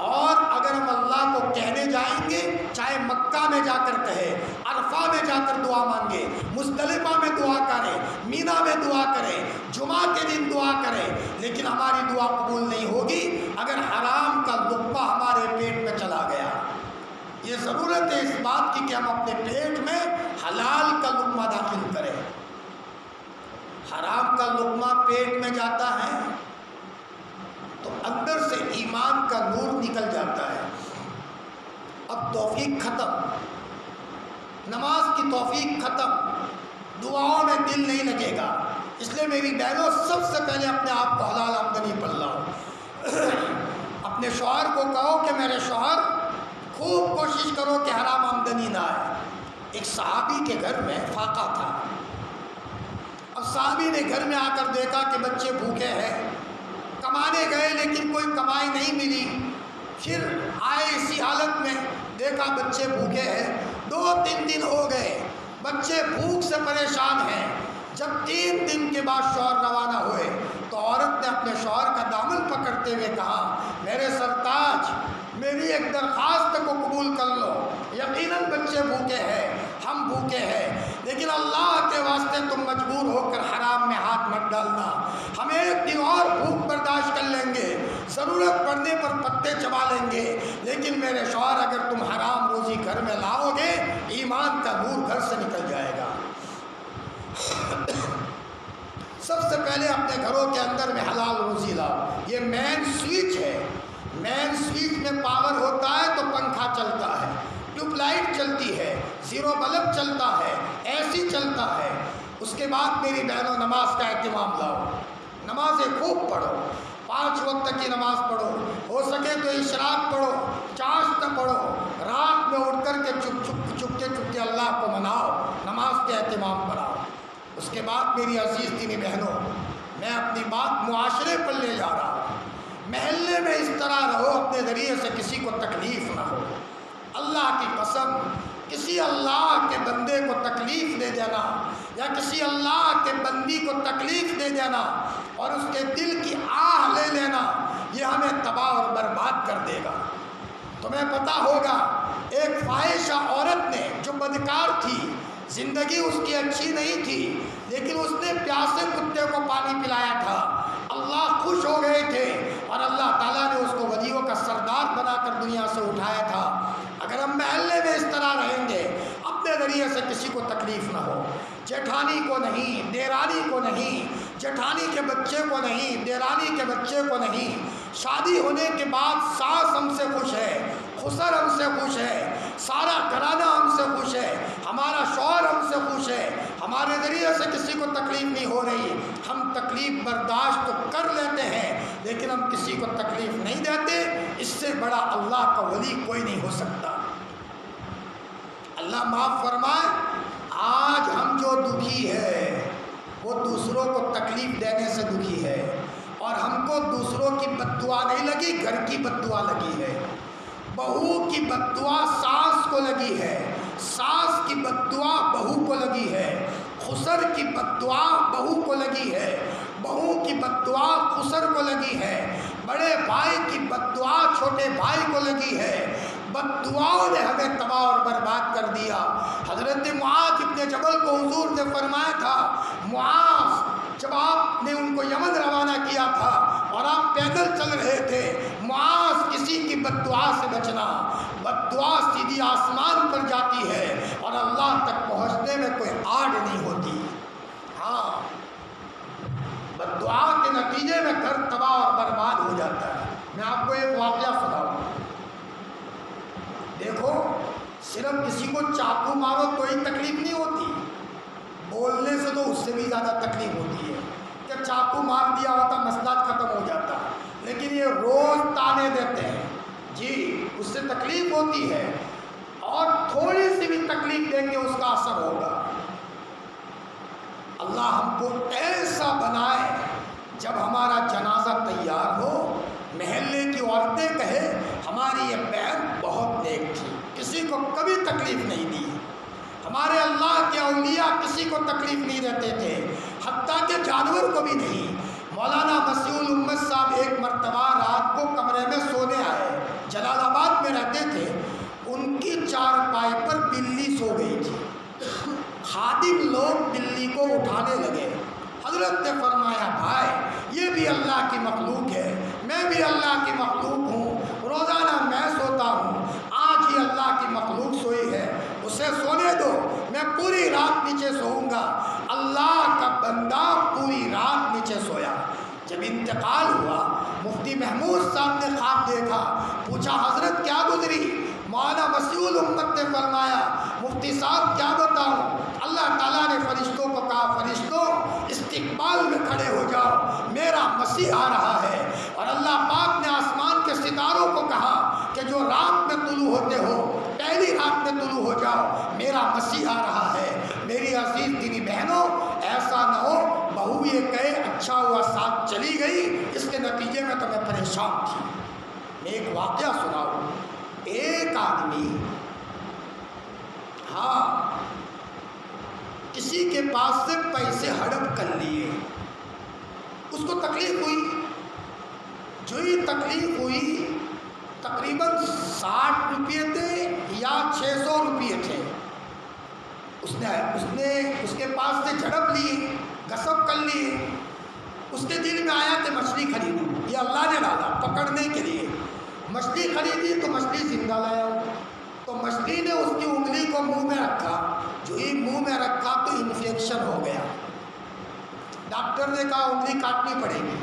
اور اگر ہم اللہ کو کہنے جائیں گے، چاہے مکہ میں جا کر کہے، عرفہ میں جا کر دعا مانگے، مزدلفہ میں دعا کریں، مینا میں دعا کریں، جمعہ کے دن دعا کریں، لیکن ہماری دعا قبول نہیں ہوگی اگر حرام کا لقمہ ہمارے پیٹ میں چلا گیا۔ یہ ضرورت ہے اس بات کی کہ ہم اپنے پیٹ میں حلال کا لقمہ داخل کریں۔ حرام کا لقمہ پیٹ میں جاتا ہے تو اندر سے ایمان کا نور نکل جاتا ہے۔ اب توفیق ختم، نماز کی توفیق ختم، دعاؤں میں دل نہیں لگے گا۔ اس لیے میری بہنوں، سب سے پہلے اپنے آپ کو حلال آمدنی پر لاؤ۔ اپنے شوہر کو کہو کہ میرے شوہر خوب کوشش کرو کہ حرام آمدنی نہ آئے۔ ایک صحابی کے گھر میں فاقہ تھا، اب صحابی نے گھر میں آ کر دیکھا کہ بچے بھوکے ہیں، کمانے گئے لیکن کوئی کمائی نہیں ملی، پھر آئے اسی حالت میں، دیکھا بچے بھوکے ہیں، 2-3 دن ہو گئے، بچے بھوک سے پریشان ہیں۔ جب 3 دن کے بعد شوہر روانہ ہوئے تو عورت نے اپنے شوہر کا دامن پکڑتے ہوئے کہا، میرے سرتاج، میری ایک درخواست کو قبول کر لو، یقیناً بچے بھوکے ہیں، ہم بھوکے ہیں، لیکن اللہ کے واسطے تم مجبور ہو کر حرام میں ہاتھ مت ڈالنا، ہم 1 دن اور بھوک برداشت کر لیں گے، ضرورت پڑنے پر پتے چبا لیں گے، لیکن میرے شوہر اگر تم حرام روزی گھر میں لاؤ گے، ایمان کا نور گھر سے نکل جائے گا۔ سب سے پہلے اپنے گھروں کے اندر میں حلال روزی لاؤ، یہ مین سوئچ ہے۔ مین سوئچ میں پاور ہوتا ہے تو پنکھا چلتا ہے، ٹیوب لائٹ چلتی ہے، زیرو بلب چلتا ہے، اے سی چلتا ہے۔ اس کے بعد میری بہنوں نماز کا اہتمام لاؤ، نمازیں خوب پڑھو، 5 وقت کی نماز پڑھو، ہو سکے تو اشراق پڑھو، چاشت پڑھو، رات میں اٹھ کر کے چپکے اللہ کو مناؤ، نماز کے اہتمام بڑھاؤ۔ اس کے بعد میری عزیز دینی بہنوں، میں اپنی بات معاشرے پر لے جا رہا ہوں، محلے میں اس طرح رہو اپنے ذریعے سے کسی کو تکلیف نہ ہو۔ اللہ کی قسم، کسی اللہ کے بندے کو تکلیف دے دینا یا کسی اللہ کے بندی کو تکلیف دے دینا اور اس کے دل کی آہ لے لینا، یہ ہمیں تباہ اور برباد کر دے گا۔ تمہیں پتہ ہوگا ایک فاحشہ عورت نے جو بدکار تھی، زندگی اس کی اچھی نہیں تھی، لیکن اس نے پیاسے کتے کو پانی پلایا تھا، اللہ خوش ہو گئے تھے اور اللہ تعالیٰ نے اس کو ولیوں کا سردار بنا کر دنیا سے اٹھایا تھا۔ اگر ہم محلے میں اس طرح رہیں گے، اپنے ذریعے سے کسی کو تکلیف نہ ہو، جیٹھانی کو نہیں، دیرانی کو نہیں، جیٹھانی کے بچے کو نہیں، دیرانی کے بچے کو نہیں، شادی ہونے کے بعد ساس ہم سے خوش ہے، خسر ہم سے خوش ہے، سارا گھرانہ ہم سے خوش ہے، ہمارا شوہر ہم سے خوش ہے، ہمارے ذریعے سے کسی کو تکلیف نہیں ہو رہی، ہم تکلیف برداشت تو کر لیتے ہیں لیکن ہم کسی کو تکلیف نہیں دیتے۔ اس سے بڑا اللہ کا ولی کوئی نہیں ہو سکتا۔ اللہ معاف فرمائے، آج ہم جو دکھی ہے وہ دوسروں کو تکلیف دینے سے دکھی ہے، اور ہم کو دوسروں کی بد دعا نہیں لگی، گھر کی بد دعا لگی ہے۔ بہو کی بد دعا ساس کو لگی ہے، ساس کی بد دعا بہو کو لگی ہے، خسر کی بد دعا بہو کو لگی ہے، بہو کی بد دعا خسر کو لگی ہے، بڑے بھائی کی بد دعا چھوٹے بھائی کو لگی ہے۔ بد دعاؤں نے ہمیں تباہ اور برباد کر دیا۔ حضرت معاذ ابن جبل کو حضور نے فرمایا تھا، معاذ، جب آپ نے ان کو یمن روانہ کیا تھا اور آپ پیدل چل رہے تھے، معاذ کسی کی بد دعا سے بچنا، بد دعا سیدھی آسمان پر جاتی ہے اور اللہ تک پہنچنے میں کوئی آڑ نہیں ہوتی۔ ہاں، بد دعا کے نتیجے میں گھر تباہ اور برباد ہو جاتا ہے۔ میں آپ کو ایک واقعہ سناؤں، دیکھو، صرف کسی کو چاقو مارو کوئی تکلیف نہیں ہوتی، بولنے سے تو اس سے بھی زیادہ تکلیف ہوتی ہے کہ چاقو مار دیا ہوتا مسئلہ ختم ہو جاتا، لیکن یہ روز تانے دیتے ہیں، جی اس سے تکلیف ہوتی ہے، اور تھوڑی سی بھی تکلیف دیں گے اس کا اثر ہوگا۔ اللہ ہم کو ایسا بنائے جب ہمارا جنازہ تیار ہو، محلے کی عورتیں کہے ہماری یہ بہن بہت نیک تھی، کسی کو کبھی تکلیف نہیں دی، ہمارے اللہ کے اولیاء کسی کو تکلیف نہیں دیتے تھے، حتیٰ کہ جانور کو بھی نہیں۔ مولانا مسیح الامت صاحب ایک مرتبہ رات کو کمرے میں سونے آئے، جلال آباد میں رہتے تھے، ان کی چارپائی پر بلی سو گئی تھی، خادم لوگ بلی کو اٹھانے لگے، حضرت نے فرمایا بھائی یہ بھی اللہ کی مخلوق ہے، میں بھی اللہ کی مخلوق ہوں، روزانہ میں سوتا ہوں، آج ہی اللہ کی مخلوق سوئی ہے، اسے سونے دو، میں پوری رات نیچے سوؤں گا۔ اللہ کا بندہ پوری رات نیچے سویا۔ جب انتقال ہوا، مفتی محمود صاحب نے خواب دیکھا، پوچھا حضرت کیا گزری؟ مولانا مسیح الامت نے فرمایا مفتی صاحب کیا بتاؤں، اللہ تعالیٰ نے فرشتوں کو کہا فرشتوں استقبال میں کھڑے ہو جاؤ، میرا مسیح آ رہا ہے، اور اللہ پاک نے آسمان کے ستاروں کو کہا کہ جو رات میں طلوع ہوتے ہو پہلی رات میں طلوع ہو جاؤ، میرا مسیح آ رہا ہے۔ میری عزیز دینی بہنوں، ایسا نہ ہو بہو یہ کہے اچھا ہوا ساتھ چلی گئی، اس کے نتیجے میں تو میں پریشان تھی۔ میں ایک واقعہ سناؤں۔ ایک آدمی کسی کے پاس سے پیسے ہڑپ کر لیے، اس کو تکلیف ہوئی، جو ہی تکلیف ہوئی تقریباً 60 روپیے تھے یا 600 روپیے تھے، اس نے اس کے پاس سے جھڑپ لیے، غصب کر لیے۔ اس کے دل میں آیا کہ مچھلی خریدوں، یہ اللہ نے ڈالا پکڑنے کے لیے۔ مچھلی خریدی تو مچھلی زندہ لایا، تو مچھلی نے اس کی انگلی کو منہ میں رکھا، جو ہی منہ میں رکھا تو انفیکشن ہو گیا۔ ڈاکٹر نے کہا انگلی کاٹنی پڑے گی،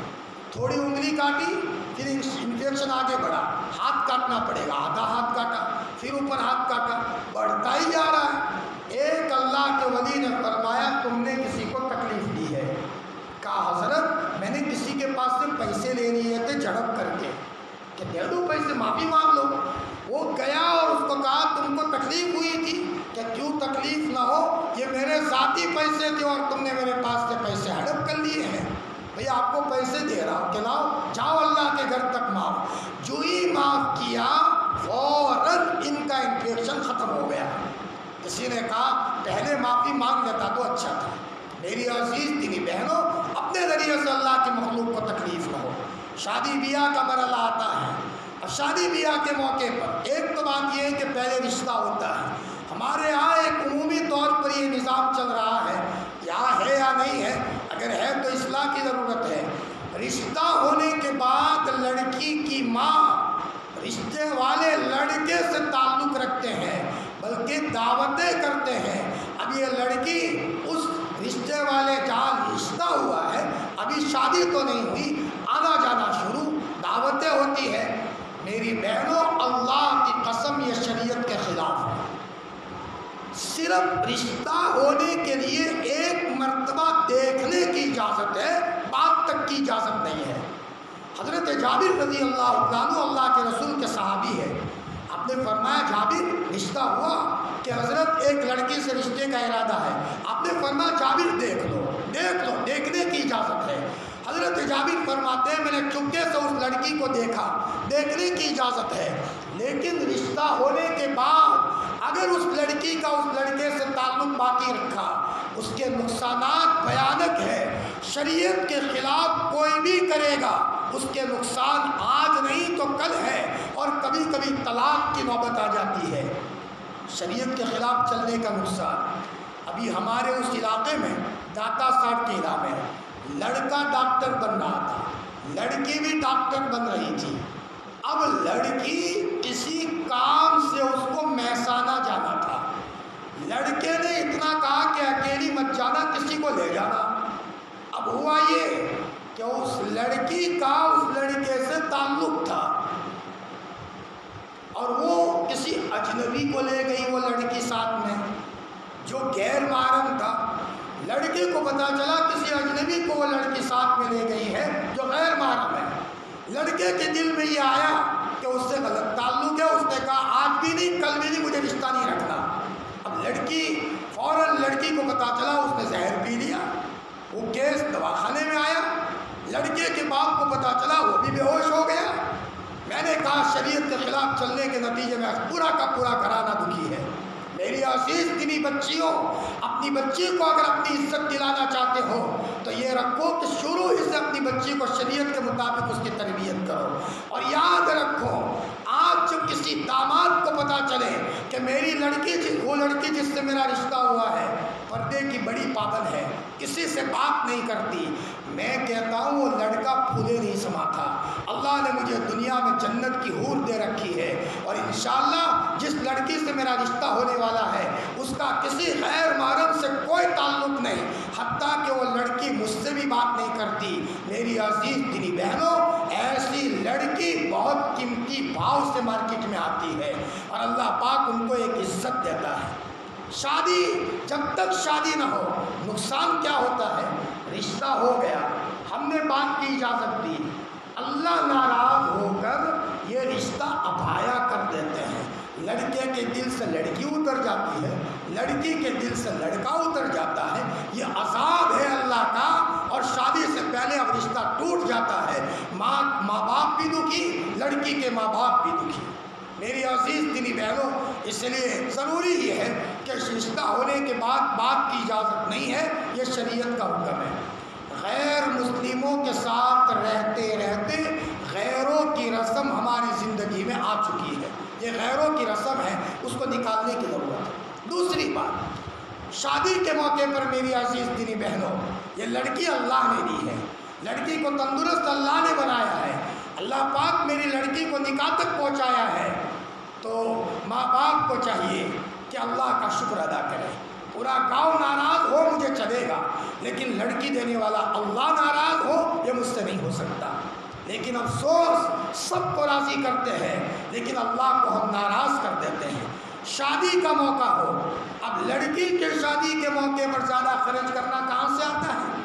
تھوڑی انگلی کاٹی، پھر انفیکشن آگے بڑھا، ہاتھ کاٹنا پڑے گا، آدھا ہاتھ کاٹا، پھر اوپر ہاتھ کاٹا، بڑھتا ہی جا رہا ہے۔ ایک اللہ کے ولی نے فرمایا تم نے کسی کو تکلیف دی ہے۔ کہا حضرت میں نے کسی کے پاس سے پیسے لے لیے تھے جھڑپ کر کے، کہ دے دو پیسے، معافی مانگ لو۔ وہ گیا اور اس کو کہا تم کو تکلیف ہوئی تھی؟ کہ کیوں تکلیف نہ ہو، یہ میرے ذاتی پیسے تھے اور تم نے میرے پاس سے پیسے ہڑپ کر لیے ہیں۔ بھئی آپ کو پیسے دے رہا ہوں، کھلاؤ، جاؤ اللہ کے گھر تک معاف۔ جو ہی معاف کیا فوراً ان کا انفیکشن ختم ہو گیا۔ کسی نے کہا پہلے معافی مانگ لیتا تو اچھا تھا۔ میری عزیز دینی بہنوں، اپنے ذریعے سے اللہ کی مخلوق کو تکلیف نہ ہو۔ شادی بیاہ کا مرحلہ آتا ہے، اب شادی بیاہ کے موقع پر ایک تو بات یہ ہے کہ پہلے رشتہ ہوتا ہے۔ ہمارے ہاں ایک عمومی طور پر یہ نظام چل رہا ہے، یا ہے یا نہیں ہے، اگر ہے تو اصلاح کی ضرورت ہے۔ رشتہ ہونے کے بعد لڑکی کی ماں رشتے والے لڑکے سے تعلق رکھتے ہیں، بلکہ دعوتیں کرتے ہیں۔ اب یہ لڑکی اس رشتے والے جہاں رشتہ ہوا ہے، ابھی شادی تو نہیں ہوئی، آنا جانا شروع، دعوتیں ہوتی ہے۔ میری بہنوں اللہ کی قسم یہ شریعت کے خلاف ہے۔ صرف رشتہ ہونے کے لیے ایک مرتبہ دیکھنے کی اجازت ہے، بات تک کی اجازت نہیں ہے۔ حضرت جابر رضی اللہ عنہ اللہ کے رسول کے صحابی ہے، آپ نے فرمایا جابر رشتہ ہوا؟ کہ حضرت ایک لڑکی سے رشتے کا ارادہ ہے۔ آپ نے فرمایا جابر دیکھ لو، دیکھنے کی اجازت ہے۔ حضرت جابر فرماتے ہیں میں نے چپکے سے اس لڑکی کو دیکھا، دیکھنے کی اجازت ہے، لیکن رشتہ ہونے کے بعد اگر اس لڑکی کا اس لڑکے سے تعلق باقی رکھا، اس کے نقصانات بھیانک ہے۔ شریعت کے خلاف کوئی بھی کرے گا، اس کے نقصان آج نہیں تو کل ہے، اور کبھی کبھی طلاق کی نوبت آ جاتی ہے۔ شریعت کے خلاف چلنے کا نقصان، ابھی ہمارے اس علاقے میں داتا ساٹھ کے علاقے میں لڑکا ڈاکٹر بن رہا تھا، لڑکی بھی ڈاکٹر بن رہی تھی۔ اب لڑکی کسی کام سے اس کو محسانہ جانا تھا، لڑکے نے اتنا کہا کہ اکیلی مت جانا، کسی کو لے جانا۔ اب ہوا یہ کہ اس لڑکی کا اس لڑکے سے تعلق تھا، اور وہ کسی اجنبی کو لے گئی، وہ لڑکی ساتھ میں جو غیر محرم تھا۔ لڑکے کو پتہ چلا کسی اجنبی کو وہ لڑکی ساتھ میں لے گئی ہے جو غیر محرم ہے۔ لڑکے کے دل میں یہ آیا کہ اس سے غلط تعلق ہے، اس نے کہا آج بھی نہیں کل بھی نہیں، مجھے رشتہ نہیں رکھنا۔ اب لڑکی فوراً لڑکی کو پتہ چلا، اس نے زہر پی لیا، وہ کیس دواخانے میں آیا، لڑکے کے باپ کو پتہ چلا، وہ بھی بے ہوش ہو گیا۔ میں نے کہا شریعت کے خلاف چلنے کے نتیجے میں پورا کا پورا گھرانہ دکھی ہے۔ میری عزیز دینی بچیوں، اپنی بچی کو اگر اپنی عزت دلانا چاہتے ہو تو یہ رکھو کہ شروع ہی سے اپنی بچی کو شریعت کے مطابق اس کی تربیت کرو۔ اور یاد رکھو، آج جب کسی داماد کو پتہ چلے کہ میری لڑکی وہ لڑکی جس سے میرا رشتہ ہوا ہے پردے کی بڑی پابند ہے، کسی سے بات نہیں کرتی، میں کہتا ہوں وہ لڑکا پھولے نہیں سما تھا۔ اللہ نے مجھے دنیا میں جنت کی حور دے رکھی ہے، اور انشاءاللہ جس لڑکی سے میرا رشتہ ہونے والا ہے اس کا کسی غیر محرم سے کوئی تعلق نہیں، حتیٰ کہ وہ لڑکی مجھ سے بھی بات نہیں کرتی۔ میری عزیز دینی بہنوں، ایسی لڑکی بہت قیمتی بھاؤ سے مارکیٹ میں آتی ہے، اور اللہ پاک ان کو ایک عزت دیتا ہے۔ شادی جب تک شادی نہ ہو، نقصان کیا ہوتا ہے؟ رشتہ ہو گیا، ہم نے بات کی اجازت دی، اللہ ناراض ہو کر یہ رشتہ ابھایا کر دیتے ہیں۔ لڑکے کے دل سے لڑکی اتر جاتی ہے، لڑکی کے دل سے لڑکا اتر جاتا ہے، یہ عذاب ہے اللہ کا، اور شادی سے پہلے اب رشتہ ٹوٹ جاتا ہے۔ ماں باپ بھی دکھی، لڑکی کے ماں باپ بھی دکھی۔ میری عزیز دینی بہنوں، اس لیے ضروری یہ ہے کہ رشتہ ہونے کے بعد بات کی اجازت نہیں ہے، یہ شریعت کا حکم ہے۔ غیر مسلموں کے ساتھ رہتے رہتے غیروں کی رسم ہماری زندگی میں آ چکی ہے، یہ غیروں کی رسم ہے، اس کو نکالنے کی ضرورت ہے۔ دوسری بات، شادی کے موقع پر میری عزیز دینی بہنوں، یہ لڑکی اللہ نے دی ہے، لڑکی کو تندرست اللہ نے بنایا ہے، اللہ پاک میری لڑکی کو نکاح تک پہنچایا ہے، تو ماں باپ کو چاہیے کہ اللہ کا شکر ادا کرے۔ پورا گاؤں ناراض ہو مجھے چلے گا، لیکن لڑکی دینے والا اللہ ناراض ہو یہ مجھ سے نہیں ہو سکتا۔ لیکن افسوس، سب کو راضی کرتے ہیں لیکن اللہ کو ہم ناراض کر دیتے ہیں۔ شادی کا موقع ہو، اب لڑکی کے شادی کے موقع پر زیادہ خرچ کرنا کہاں سے آتا ہے؟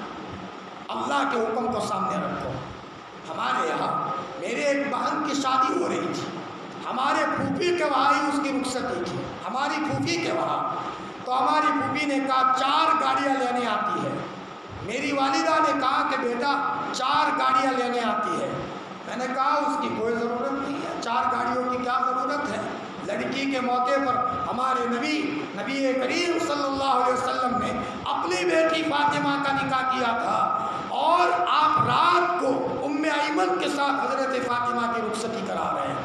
اللہ کے حکم کو سامنے رکھو۔ ہمارے یہاں میرے ایک بہن کی شادی ہو رہی تھی، ہمارے پھوپھی کے وہاں ہی اس کی رخصتی تھی، ہماری پھوپھی کے وہاں، تو ہماری پھوپھی نے کہا 4 گاڑیاں لینے آتی ہے۔ میری والدہ نے کہا کہ بیٹا 4 گاڑیاں لینے آتی ہے۔ میں نے کہا اس کی کوئی ضرورت نہیں ہے، 4 گاڑیوں کی کیا ضرورت ہے؟ لڑکی کے موقع پر ہمارے نبی کریم صلی اللہ علیہ وسلم نے اپنی بیٹی فاطمہ کا نکاح کیا تھا، اور آپ رات کو ام ایمن کے ساتھ حضرت فاطمہ کی رخصتی کرا رہے ہیں۔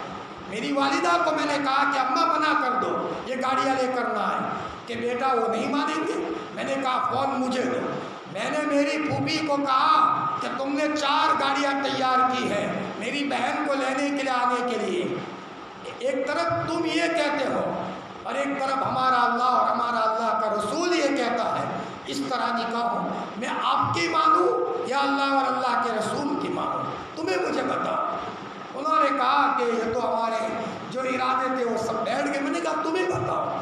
میری والدہ کو میں نے کہا کہ اماں منع کر دو، یہ گاڑیاں لے کر نہ آئے، کہ بیٹا وہ نہیں مانیں گے۔ میں نے کہا فون مجھے دو۔ میں نے میری پھوپھی کو کہا کہ تم نے 4 گاڑیاں تیار کی ہے میری بہن کو لینے کے لیے آنے کے لیے، ایک طرف تم یہ کہتے ہو اور ایک طرف ہمارا اللہ اور ہمارا اللہ کا رسول یہ کہتا ہے، اس طرح نکاح ہو، میں آپ کی مانوں یا اللہ اور اللہ کے رسول کی مانوں؟ تمہیں مجھے بتاؤ۔ انہوں نے کہا کہ یہ تو ہمارے جو ارادے تھے وہ سب بیٹھ گئے۔ میں نے کہا تمہیں بتاؤ،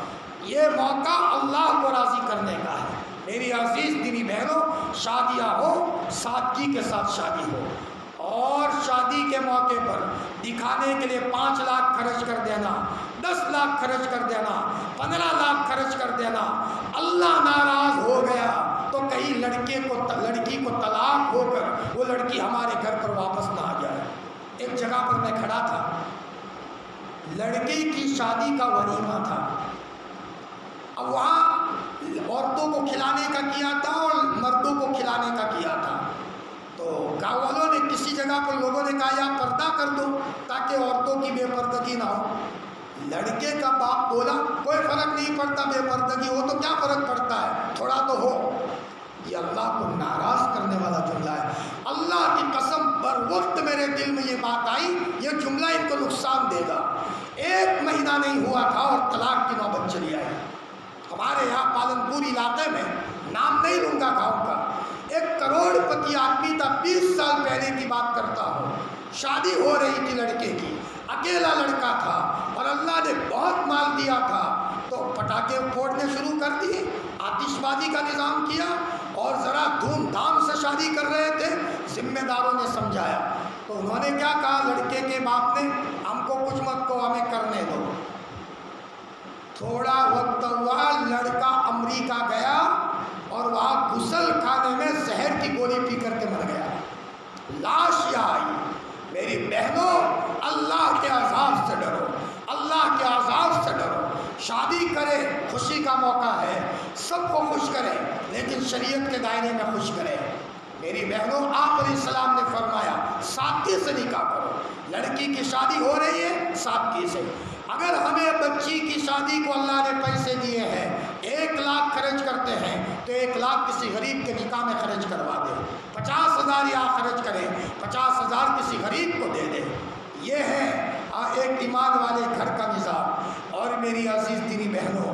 یہ موقع اللہ کو راضی کرنے کا ہے۔ میری عزیز دینی بہنوں، شادیاں ہو، سادگی کے ساتھ شادی ہو، اور شادی کے موقع پر دکھانے کے لیے 5 لاکھ خرچ کر دینا، 10 لاکھ خرچ کر دینا، 15 لاکھ خرچ کر دینا، اللہ ناراض ہو گیا تو کہیں لڑکی کو طلاق ہو کر وہ لڑکی ہمارے گھر پر واپس نہ آ جائے۔ ایک جگہ پر میں کھڑا تھا، لڑکی کی شادی کا ولیمہ تھا، اب وہاں عورتوں کو کھلانے کا کیا تھا اور مردوں کو کھلانے کا کیا تھا، تو گاؤں والوں نے کسی جگہ پر لوگوں نے کہا یا پردہ کر دو تاکہ عورتوں کی بے پردگی نہ ہو۔ لڑکے کا باپ بولا کوئی فرق نہیں پڑتا، بے پردگی ہو تو کیا فرق پڑتا ہے، تھوڑا تو ہو۔ یہ اللہ کو ناراض کرنے والا جملہ ہے۔ اللہ کی قسم، بر وقت میرے دل میں یہ بات آئی، یہ جملہ ان کو نقصان دے گا۔ 1 مہینہ نہیں ہوا تھا اور طلاق کی نوبت چلی آئی۔ ہمارے یہاں پالن پور علاقے میں، نام نہیں لوں گا گاؤں کا، 1 کروڑ پتی آدمی تھا، 20 سال پہلے کی بات کرتا ہوں، شادی ہو رہی تھی لڑکے کی، اکیلا لڑکا تھا اور اللہ نے بہت مال دیا تھا، تو پٹاخے پھوڑنے شروع کر دیے، آتش بازی کا نظام کیا اور ذرا دھوم دھام سے شادی کر رہے تھے۔ ذمہ داروں نے سمجھایا تو انہوں نے کیا کہا، لڑکے کے باپ نے، ہم کو کچھ مت کو، ہمیں کرنے دو۔ تھوڑا وقت ہوا، لڑکا امریکہ گیا اور وہاں غسل خانے میں زہر کی گولی پی کر کے مر گیا، لاش یہ آئی۔ میری بہنوں، اللہ کے عذاب سے ڈرو، اللہ کے عذاب سے ڈرو۔ شادی کرے، خوشی کا موقع ہے، سب کو خوش کرے، لیکن شریعت کے دائرے میں خوش کرے۔ میری بہنوں، آپ علیہ السلام نے فرمایا سادگی سے نکاح کرو۔ لڑکی کی شادی ہو رہی ہے، سادگی سے۔ اگر ہمیں بچی کی شادی کو اللہ نے پیسے دیے ہیں، 1 لاکھ خرچ کرتے ہیں تو 1 لاکھ کسی غریب کے نکاح میں خرچ کروا دے، 50,000 یہاں خرچ کریں، 50,000 کسی غریب کو دے دے۔ یہ ہے ایک ایمان والے گھر کا نظام۔ اور میری عزیز دینی بہنوں،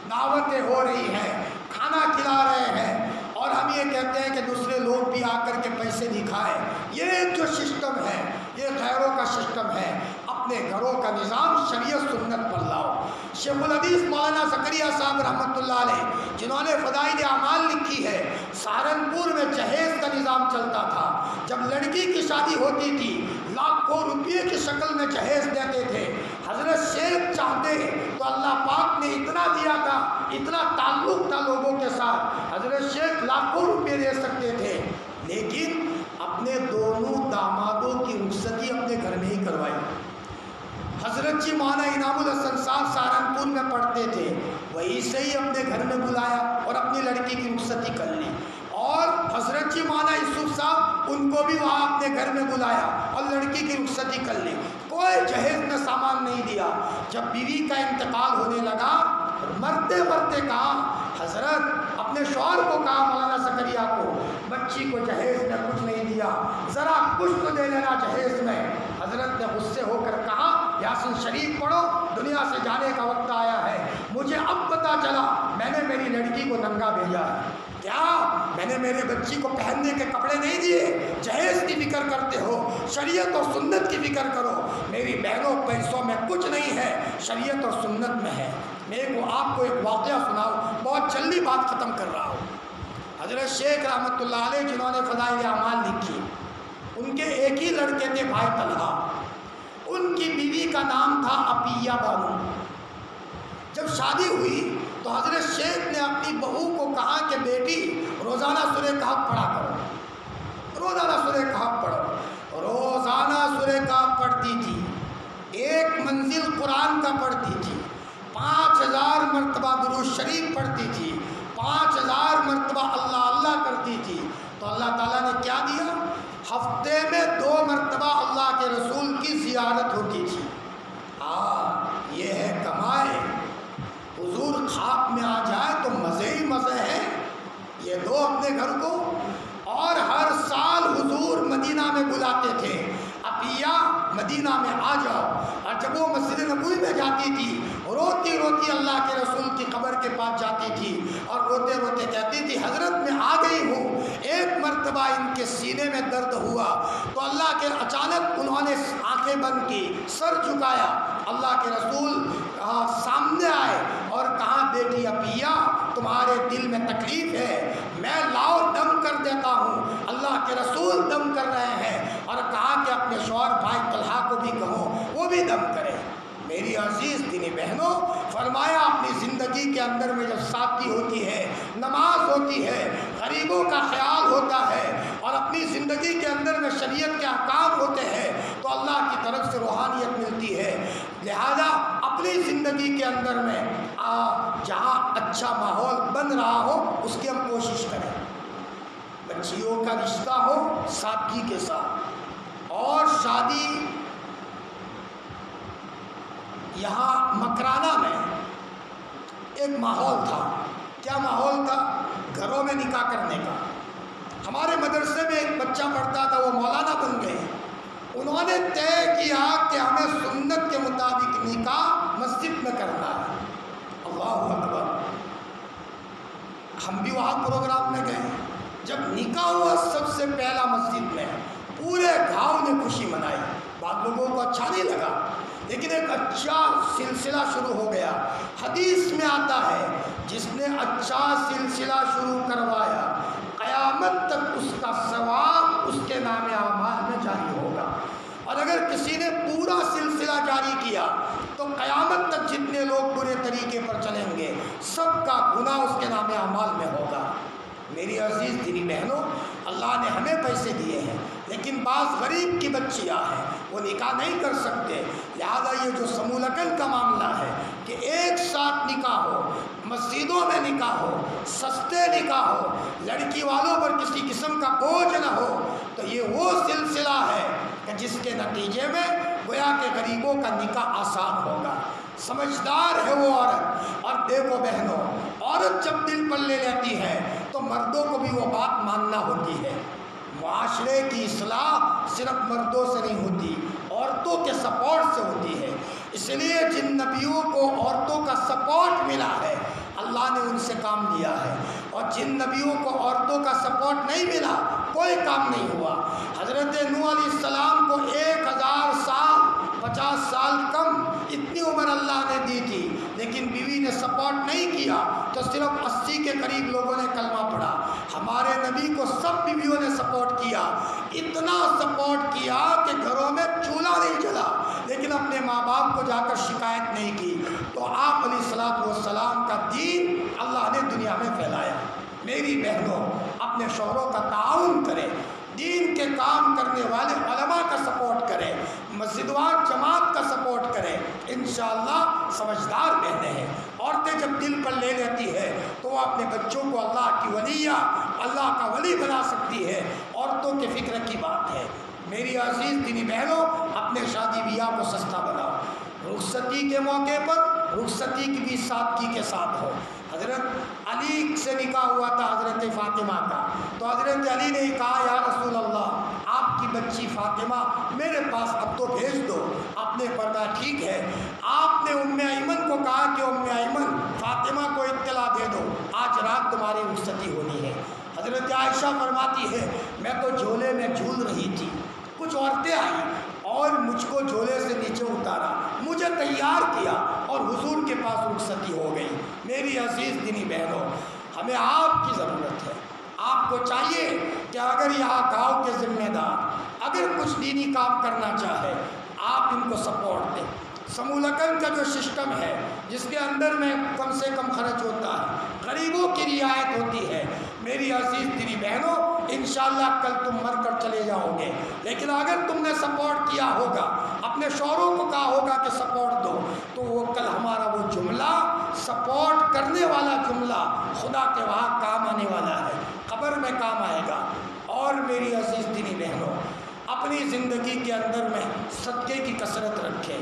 دعوتیں ہو رہی ہیں، کھانا کھلا رہے ہیں، اور ہم یہ کہتے ہیں کہ دوسرے لوگ بھی آ کر کے پیسے دکھائیں۔ یہ جو سسٹم ہے یہ غیروں کا سسٹم ہے۔ اپنے گھروں کا نظام شریعت سنت پر لاؤ۔ شیخ الحدیث مولانا زکریا صاحب رحمۃ اللہ علیہ، جنہوں نے فضائل اعمال لکھی ہے، سہارنپور میں جہیز کا نظام چلتا تھا۔ جب لڑکی کی شادی ہوتی تھی، لاکھوں روپئے کی شکل میں جہیز دیتے تھے۔ حضرت شیخ چاہتے تو اللہ پاک نے اتنا دیا تھا، اتنا تعلق تھا لوگوں کے ساتھ، حضرت شیخ لاکھوں روپئے دے سکتے تھے، لیکن اپنے دونوں دامادوں کی حضرت جی مولانا انعام الحسن صاحب سہارنپور میں پڑھتے تھے، وہی سے ہی اپنے گھر میں بلایا اور اپنی لڑکی کی رخصتی کر لی، اور حضرت جی مولانا یوسف صاحب ان کو بھی وہاں اپنے گھر میں بلایا اور لڑکی کی رخصتی کر لی، کوئی جہیز میں سامان نہیں دیا۔ جب بیوی کا انتقال ہونے لگا، مرتے مرتے کہا، حضرت اپنے شوہر کو کہا مولانا زکریا کو، بچی کو جہیز میں کچھ نہیں دیا، ذرا کچھ تو دے لینا جہیز میں۔ حضرت نے غصے ہو کر کہا، یاسین شریف پڑھو، دنیا سے جانے کا وقت آیا ہے، مجھے اب پتہ چلا میں نے میری لڑکی کو ننگا بھیجا ہے، کیا میں نے میرے بچی کو پہننے کے کپڑے نہیں دیے؟ جہیز کی فکر کرتے ہو، شریعت اور سنت کی فکر کرو۔ میری بہنوں پیسوں میں کچھ نہیں ہے، شریعت اور سنت میں ہے۔ میں آپ کو ایک واقعہ سناؤں، بہت جلدی بات ختم کر رہا ہوں۔ حضرت شیخ رحمۃ اللہ علیہ جنہوں نے فضائل اعمال لکھی، ان کے ایک ہی لڑکے تھے بھائی طلحہ، ان کی بیوی کا نام تھا عفیہ بانو۔ جب شادی ہوئی تو حضرت شیخ نے اپنی بہو کو کہا کہ بیٹی روزانہ سورہ کہف پڑھا کرو، روزانہ سورہ کہف پڑھو۔ روزانہ سورہ کہف پڑھتی تھی، ایک منزل قرآن کا پڑھتی تھی، 5000 مرتبہ درود شریف پڑھتی تھی، 5000 مرتبہ اللہ اللہ کرتی تھی۔ تو اللہ تعالیٰ نے کیا دیا؟ ہفتے میں 2 مرتبہ اللہ کے رسول کی زیارت ہوتی تھی۔ یہ ہے کمائے، حضور خواب میں آ جائے تو مزے ہی مزے ہیں۔ یہ دو اپنے گھر کو، اور ہر سال حضور مدینہ میں بلاتے تھے، عفیہ مدینہ میں آ جاؤ۔ اور جب وہ مسجد نبوی میں جاتی تھی، روتی روتی اللہ کے رسول کی قبر کے پاس جاتی تھی اور روتے روتے کہتی تھی، حضرت میں آ گئی ہوں۔ ایک مرتبہ ان کے سینے میں درد ہوا تو اللہ کے اچانک انہوں نے آنکھیں بند کی، سر جھکایا، اللہ کے رسول سامنے آئے اور کہا، بیٹی عفیہ تمہارے دل میں تکلیف ہے، میں لاؤ دم کر دیتا ہوں۔ اللہ کے رسول دم کر رہے ہیں، اور کہا کہ اپنے شوہر بھائی طلحہ کو بھی کہو وہ بھی دم کرے۔ میری عزیز دینی بہنوں، فرمایا اپنی زندگی کے اندر میں جب سادگی ہوتی ہے، نماز ہوتی ہے، غریبوں کا خیال ہوتا ہے، اور اپنی زندگی کے اندر میں شریعت کے احکام ہوتے ہیں، تو اللہ کی طرف سے روحانیت ملتی ہے۔ لہذا اپنی زندگی کے اندر میں جہاں اچھا ماحول بن رہا ہو اس کی ہم کوشش کریں، بچیوں کا رشتہ ہو سادگی کے ساتھ، اور شادی یہاں مکرانہ میں ایک ماحول تھا۔ کیا ماحول تھا؟ گھروں میں نکاح کرنے کا۔ ہمارے مدرسے میں ایک بچہ پڑھتا تھا، وہ مولانا بن گئے۔ انہوں نے طے کیا کہ ہمیں سنت کے مطابق نکاح مسجد میں کرنا ہے۔ اللہ اکبر! ہم بھی وہاں پروگرام میں گئے۔ جب نکاح ہوا سب سے پہلا مسجد میں، پورے گاؤں نے خوشی منائی۔ بعض لوگوں کو اچھا نہیں لگا، لیکن ایک اچھا سلسلہ شروع ہو گیا۔ حدیث میں آتا ہے، جس نے اچھا سلسلہ شروع کروایا قیامت تک اس کا ثواب اس کے نام اعمال میں جاری ہوگا، اور اگر کسی نے پورا سلسلہ جاری کیا تو قیامت تک جتنے لوگ برے طریقے پر چلیں گے سب کا گناہ اس کے نام اعمال میں ہوگا۔ میری عزیز دینی بہنوں، اللہ نے ہمیں پیسے دیے ہیں، لیکن بعض غریب کی بچیاں ہیں، وہ نکاح نہیں کر سکتے۔ لہذا یہ جو سمولکن کا معاملہ ہے کہ ایک ساتھ نکاح ہو، مسجدوں میں نکاح ہو، سستے نکاح ہو، لڑکی والوں پر کسی قسم کا بوجھ نہ ہو، تو یہ وہ سلسلہ ہے کہ جس کے نتیجے میں گویا کہ غریبوں کا نکاح آسان ہوگا۔ سمجھدار ہے وہ عورت۔ اور دیکھو بہنوں، عورت جب دل پر لے لیتی ہے تو مردوں کو بھی وہ بات ماننا ہوتی ہے۔ معاشرے کی اصلاح صرف مردوں سے نہیں ہوتی، عورتوں کے سپورٹ سے ہوتی ہے۔ اس لیے جن نبیوں کو عورتوں کا سپورٹ ملا ہے، اللہ نے ان سے کام لیا ہے، اور جن نبیوں کو عورتوں کا سپورٹ نہیں ملا کوئی کام نہیں ہوا۔ حضرت نوح علیہ السلام کو 1000 سال 50 سال کم اتنی عمر اللہ نے دی تھی، لیکن بیوی نے سپورٹ نہیں کیا تو صرف 80 کے قریب لوگوں نے کلمہ پڑھا۔ ہمارے نبی کو سب بیویوں نے سپورٹ کیا، اتنا سپورٹ کیا کہ گھروں میں چولہا نہیں جلا، لیکن اپنے ماں باپ کو جا کر شکایت نہیں کی۔ تو آپ علیہ الصلوۃ والسلام کا دین اللہ نے دنیا میں پھیلایا۔ میری بہنوں، اپنے شوہروں کا تعاون کریں، دین کے کام کرنے والے علماء کا سپورٹ کرے، مسجد وار جماعت کا سپورٹ کرے، انشاءاللہ سمجھدار بہنیں ہیں۔ عورتیں جب دل پر لے لیتی ہے تو وہ اپنے بچوں کو اللہ کی ولیہ، اللہ کا ولی بنا سکتی ہے۔ عورتوں کے فکر کی بات ہے۔ میری عزیز دینی بہنوں، اپنے شادی بیاہ کو سستا بناؤ۔ رخصتی کے موقع پر رخصتی کی بھی سادگی کے ساتھ ہو۔ حضرت علی سے نکاح ہوا تھا حضرت فاطمہ کا، تو حضرت علی نے کہا یا رسول اللہ آپ کی بچی فاطمہ میرے پاس اب تو بھیج دو۔ آپ نے فرمایا ٹھیک ہے۔ آپ نے ام ایمن کو کہا کہ ام ایمن فاطمہ کو اطلاع دے دو آج رات تمہاری رخصتی ہونی ہے۔ حضرت عائشہ فرماتی ہے میں تو جھولے میں جھول رہی تھی، کچھ عورتیں آئیں اور مجھ کو جھولے سے نیچے اتارا، مجھے تیار کیا اور حضور کے پاس رخصتی ہو گئی۔ میری عزیز دینی بہنوں، ہمیں آپ کی ضرورت ہے۔ آپ کو چاہیے کہ اگر یہاں گاؤں کے ذمہ دار اگر کچھ دینی کام کرنا چاہے آپ ان کو سپورٹ دیں۔ سمولکن کا جو سسٹم ہے جس کے اندر میں کم سے کم خرچ ہوتا ہے، غریبوں کی رعایت ہوتی ہے، میری عزیز دینی بہنوں انشاءاللہ کل تم مر کر چلے جاؤ گے، لیکن اگر تم نے سپورٹ کیا ہوگا، اپنے شوہروں کو کہا ہوگا کہ سپورٹ دو، تو وہ کل ہمارا وہ جملہ سپورٹ کرنے والا جملہ خدا کے وہاں کام آنے والا ہے، قبر میں کام آئے گا۔ اور میری عزیز دینی بہنوں، اپنی زندگی کے اندر میں صدقے کی کثرت رکھیں۔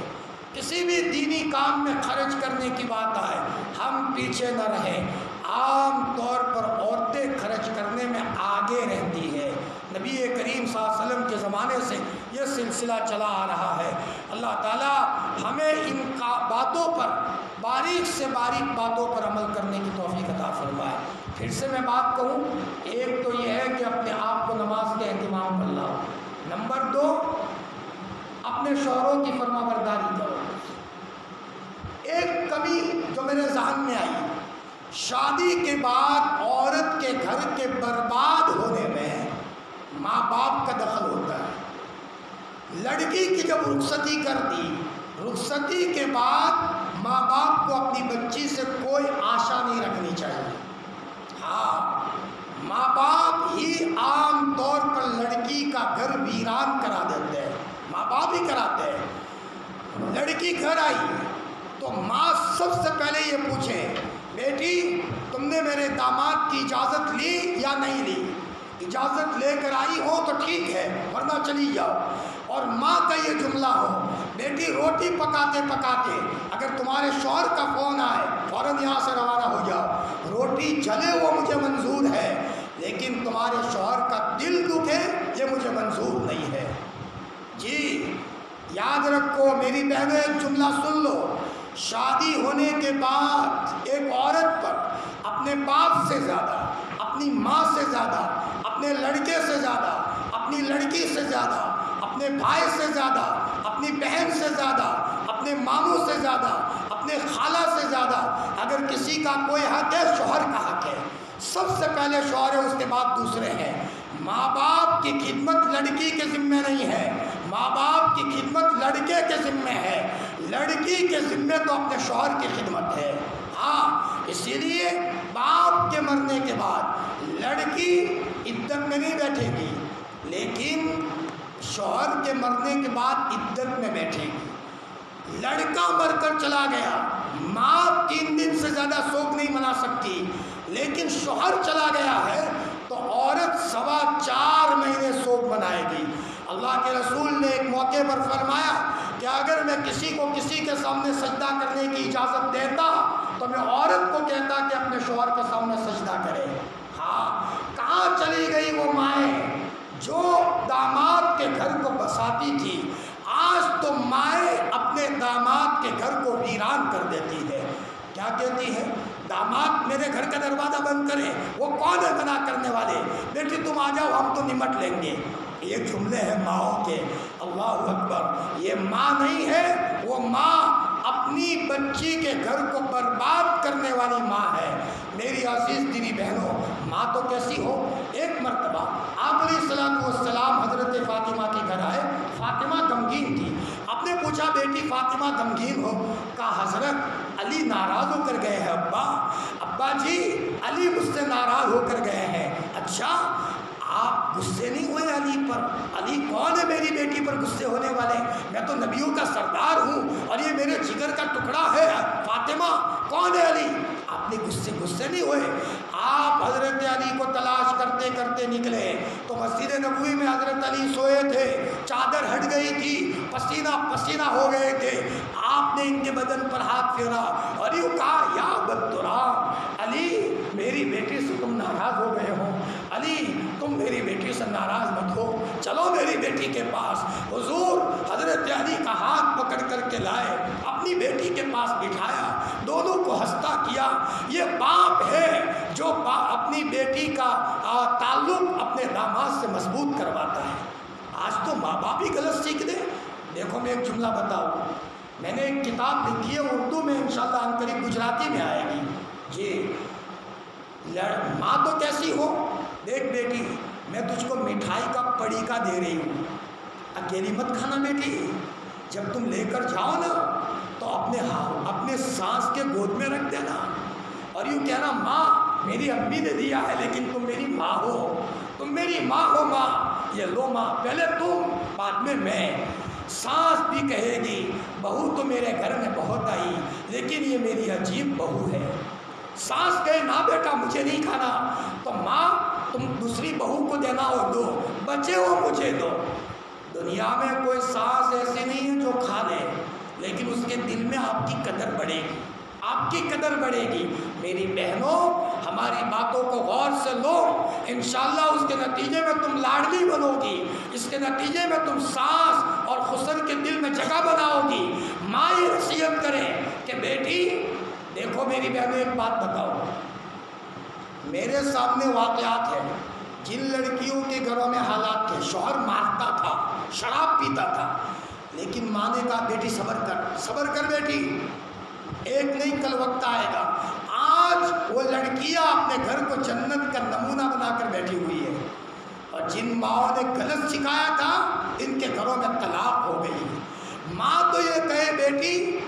کسی بھی دینی کام میں خرچ کرنے کی بات آئے ہم پیچھے نہ رہیں۔ عام طور پر عورتیں خرچ کرنے میں آگے رہتی ہے۔ نبی کریم صلی اللہ علیہ وسلم کے زمانے سے یہ سلسلہ چلا آ رہا ہے۔ اللہ تعالیٰ ہمیں ان باتوں پر، باریک سے باریک باتوں پر عمل کرنے کی توفیق عطا فرمائے۔ پھر سے میں بات کہوں، ایک تو یہ ہے کہ اپنے آپ کو نماز کے اہتمام پر لاؤ۔ نمبر 2، اپنے شوہروں کی فرما برداری کرو۔ ایک کمی جو میرے ذہن میں آئی، شادی کے بعد عورت کے گھر کے برباد ہونے میں ماں باپ کا دخل ہوتا ہے۔ لڑکی کی جب رخصتی کر دی، رخصتی کے بعد ماں باپ کو اپنی بچی سے کوئی آشا نہیں رکھنی چاہیے۔ ہاں، ماں باپ ہی عام طور پر لڑکی کا گھر ویران کرا دیتے ہیں، ماں باپ ہی کراتے ہیں۔ لڑکی گھر آئی تو ماں سب سے پہلے یہ پوچھے بیٹی تم نے میرے داماد کی اجازت لی یا نہیں لی؟ اجازت لے کر آئی ہو تو ٹھیک ہے ورنہ چلی جاؤ۔ اور ماں کا یہ جملہ ہو بیٹی روٹی پکاتے پکاتے اگر تمہارے شوہر کا فون آئے فوراً یہاں سے روانہ ہو جاؤ، روٹی جلے وہ مجھے منظور ہے لیکن تمہارے شوہر کا دل دکھے یہ مجھے منظور نہیں ہے۔ جی یاد رکھو میری بہنیں، ایک جملہ سن لو، شادی ہونے کے بعد ایک عورت پر اپنے باپ سے زیادہ، اپنی ماں سے زیادہ، اپنے لڑکے سے زیادہ، اپنی لڑکی سے زیادہ، اپنے بھائی سے زیادہ، اپنی بہن سے زیادہ، اپنے ماموں سے زیادہ، اپنے خالہ سے زیادہ اگر کسی کا کوئی حق ہے شوہر کا حق ہے۔ سب سے پہلے شوہر ہے، اس کے بعد دوسرے ہیں۔ ماں باپ کی خدمت لڑکی کے ذمے نہیں ہے، ماں باپ کی خدمت لڑکے کے ذمے ہے، لڑکی کے ذمے تو اپنے شوہر کی خدمت ہے۔ ہاں اسی لیے باپ کے مرنے کے بعد لڑکی عدت میں نہیں بیٹھے گی لیکن شوہر کے مرنے کے بعد عدت میں بیٹھے گی۔ لڑکا مر کر چلا گیا، ماں 3 دن سے زیادہ سوگ نہیں منا سکتی، لیکن شوہر چلا گیا ہے تو عورت 4.25 مہینے سوگ منائے گی۔ اللہ کے رسول نے ایک موقع پر فرمایا کہ اگر میں کسی کو کسی کے سامنے سجدہ کرنے کی اجازت دیتا تو میں عورت کو کہتا کہ اپنے شوہر کے سامنے سجدہ کرے۔ ہاں کہاں چلی گئی وہ مائیں جو داماد کے گھر کو بساتی تھی؟ آج تو مائیں اپنے داماد کے گھر کو ویران کر دیتی ہے۔ کیا کہتی ہے؟ داماد میرے گھر کا دروازہ بند کرے، وہ کون ہے منع کرنے والے؟ بیٹی تم آ جاؤ ہم تو نمٹ لیں گے۔ یہ جملے ہیں ماؤں کے۔ اللہ اکبر، یہ ماں نہیں ہے، وہ ماں اپنی بچی کے گھر کو برباد کرنے والی ماں ہے۔ میری عزیز دینی بہنوں، ماں تو کیسی ہو؟ ایک مرتبہ آپ علیہ السلام حضرت فاطمہ کے گھر آئے، فاطمہ غمگین تھی۔ آپ نے پوچھا بیٹی فاطمہ غمگین ہو؟ کہا حضرت علی ناراض ہو کر گئے ہیں ابا۔ ابا جی علی مجھ سے ناراض ہو کر گئے ہیں۔ اچھا آپ آپ غصے نہیں ہوئے علی پر؟ علی کون ہے میری بیٹی پر غصے ہونے والے؟ میں تو نبیوں کا سردار ہوں اور یہ میرے جگر کا ٹکڑا ہے فاطمہ، کون ہے علی؟ آپ نے غصے نہیں ہوئے؟ آپ حضرت علی کو تلاش کرتے کرتے نکلے تو مسجد نبوی میں حضرت علی سوئے تھے، چادر ہٹ گئی تھی، پسینہ پسینہ ہو گئے تھے۔ آپ نے ان کے بدن پر ہاتھ پھیرا اور یوں کہا یا بدترام، علی میری بیٹی سے تم ناراض ہو گئے ہو، علی تم میری بیٹی سے ناراض مت ہو، چلو میری بیٹی کے پاس۔ حضور حضرت علی کا ہاتھ پکڑ کر کے لائے، اپنی بیٹی کے پاس بٹھایا، دونوں کو ہنستا کیا۔ یہ باپ ہے جو اپنی بیٹی کا تعلق اپنے داماد سے مضبوط کرواتا ہے۔ آج تو ماں باپ ہی غلط سیکھ دیں۔ دیکھو میں ایک جملہ بتاؤں، میں نے ایک کتاب لکھی ہے اردو میں، انشاءاللہ ان قریب گجراتی میں آئے گی۔ جی ماں تو کیسی ہو، دیکھ بیٹی میں تجھ کو مٹھائی کا پڑیکا دے رہی ہوں، اکیلی مت کھانا بیٹی، جب تم لے کر جاؤ نا تو اپنے سانس کے گود میں رکھ دینا اور یوں کہنا ماں میری امی نے دیا ہے لیکن تم میری ماں ہو، تم میری ماں ہو ماں، یہ لو ماں، پہلے تم بعد میں۔ سانس بھی کہے گی بہو تو میرے گھر میں بہت آئی لیکن یہ میری عجیب بہو ہے۔ سانس کہے نہ بیٹا مجھے نہیں کھانا تو ماں تم دوسری بہو کو دینا ہو دو، بچے ہو مجھے دو۔ دنیا میں کوئی سانس ایسی نہیں ہے جو کھا لے، لیکن اس کے دل میں آپ کی قدر بڑھے گی، آپ کی قدر بڑھے گی۔ میری بہنوں ہماری باتوں کو غور سے لو، انشاءاللہ اس کے نتیجے میں تم لاڈلی بنو گی، اس کے نتیجے میں تم ساس اور خسر کے دل میں جگہ بناؤ گی۔ ماں یہ نصیحت کرے کہ بیٹی دیکھو میری بہنوں ایک بات بتاؤ، میرے سامنے واقعات ہیں جن لڑکیوں کے گھروں میں حالات تھے، شوہر مارتا تھا، شراب پیتا تھا، لیکن ماں نے کہا بیٹی صبر کر بیٹی، ایک نہیں کل وقت آئے گا۔ آج وہ لڑکیاں اپنے گھر کو جنت کا نمونہ بنا کر بیٹھی ہوئی ہے، اور جن ماؤں نے غلط سکھایا تھا ان کے گھروں میں طلاق ہو گئی۔ ماں تو یہ کہے بیٹی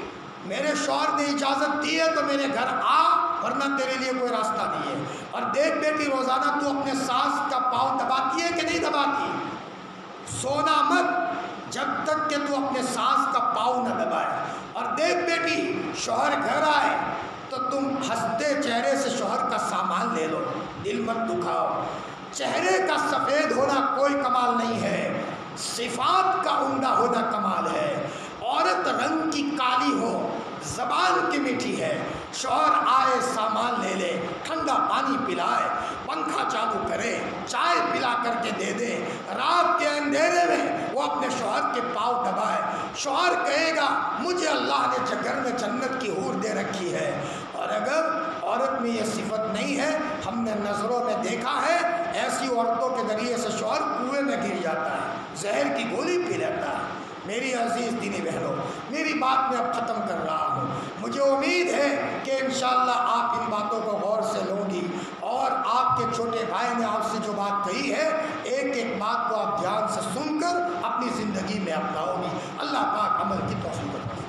میرے شوہر نے اجازت دی ہے تو میرے گھر آ، ورنہ تیرے لیے کوئی راستہ نہیں ہے۔ اور دیکھ بیٹی روزانہ تو اپنے ساس کا پاؤں دباتی ہے کہ نہیں دباتی؟ سونا مت جب تک کہ تو اپنے ساس کا پاؤں نہ دبائے۔ اور دیکھ بیٹی شوہر گھر آئے تو تم ہنستے چہرے سے شوہر کا سامان لے لو، دل مت دکھاؤ۔ چہرے کا سفید ہونا کوئی کمال نہیں ہے، صفات کا عمدہ ہونا کمال ہے۔ عورت رنگ کی کالی ہو زبان کی میٹھی ہے، شوہر آئے سامان لے لے، ٹھنڈا پانی پلائے، پنکھا چالو کرے، چائے پلا کر کے دے دے، رات کے اندھیرے میں وہ اپنے شوہر کے پاؤں دبائے۔ شوہر کہے گا مجھے اللہ نے گھر میں جنت کی حور دے رکھی ہے۔ اور اگر عورت میں یہ صفت نہیں ہے، ہم نے نظروں میں دیکھا ہے ایسی عورتوں کے ذریعے سے شوہر کنویں میں گر جاتا ہے، زہر کی گولی پی لیتا ہے۔ میری عزیز دینی بہنوں، میری بات میں اب ختم کر رہا ہوں۔ مجھے امید ہے کہ انشاءاللہ آپ ان باتوں کو غور سے لوں گی، اور آپ کے چھوٹے بھائی نے آپ سے جو بات کہی ہے ایک ایک بات کو آپ دھیان سے سن کر اپنی زندگی میں اپناؤ گی۔ اللہ پاک عمل کی توفیق عطا فرمائے۔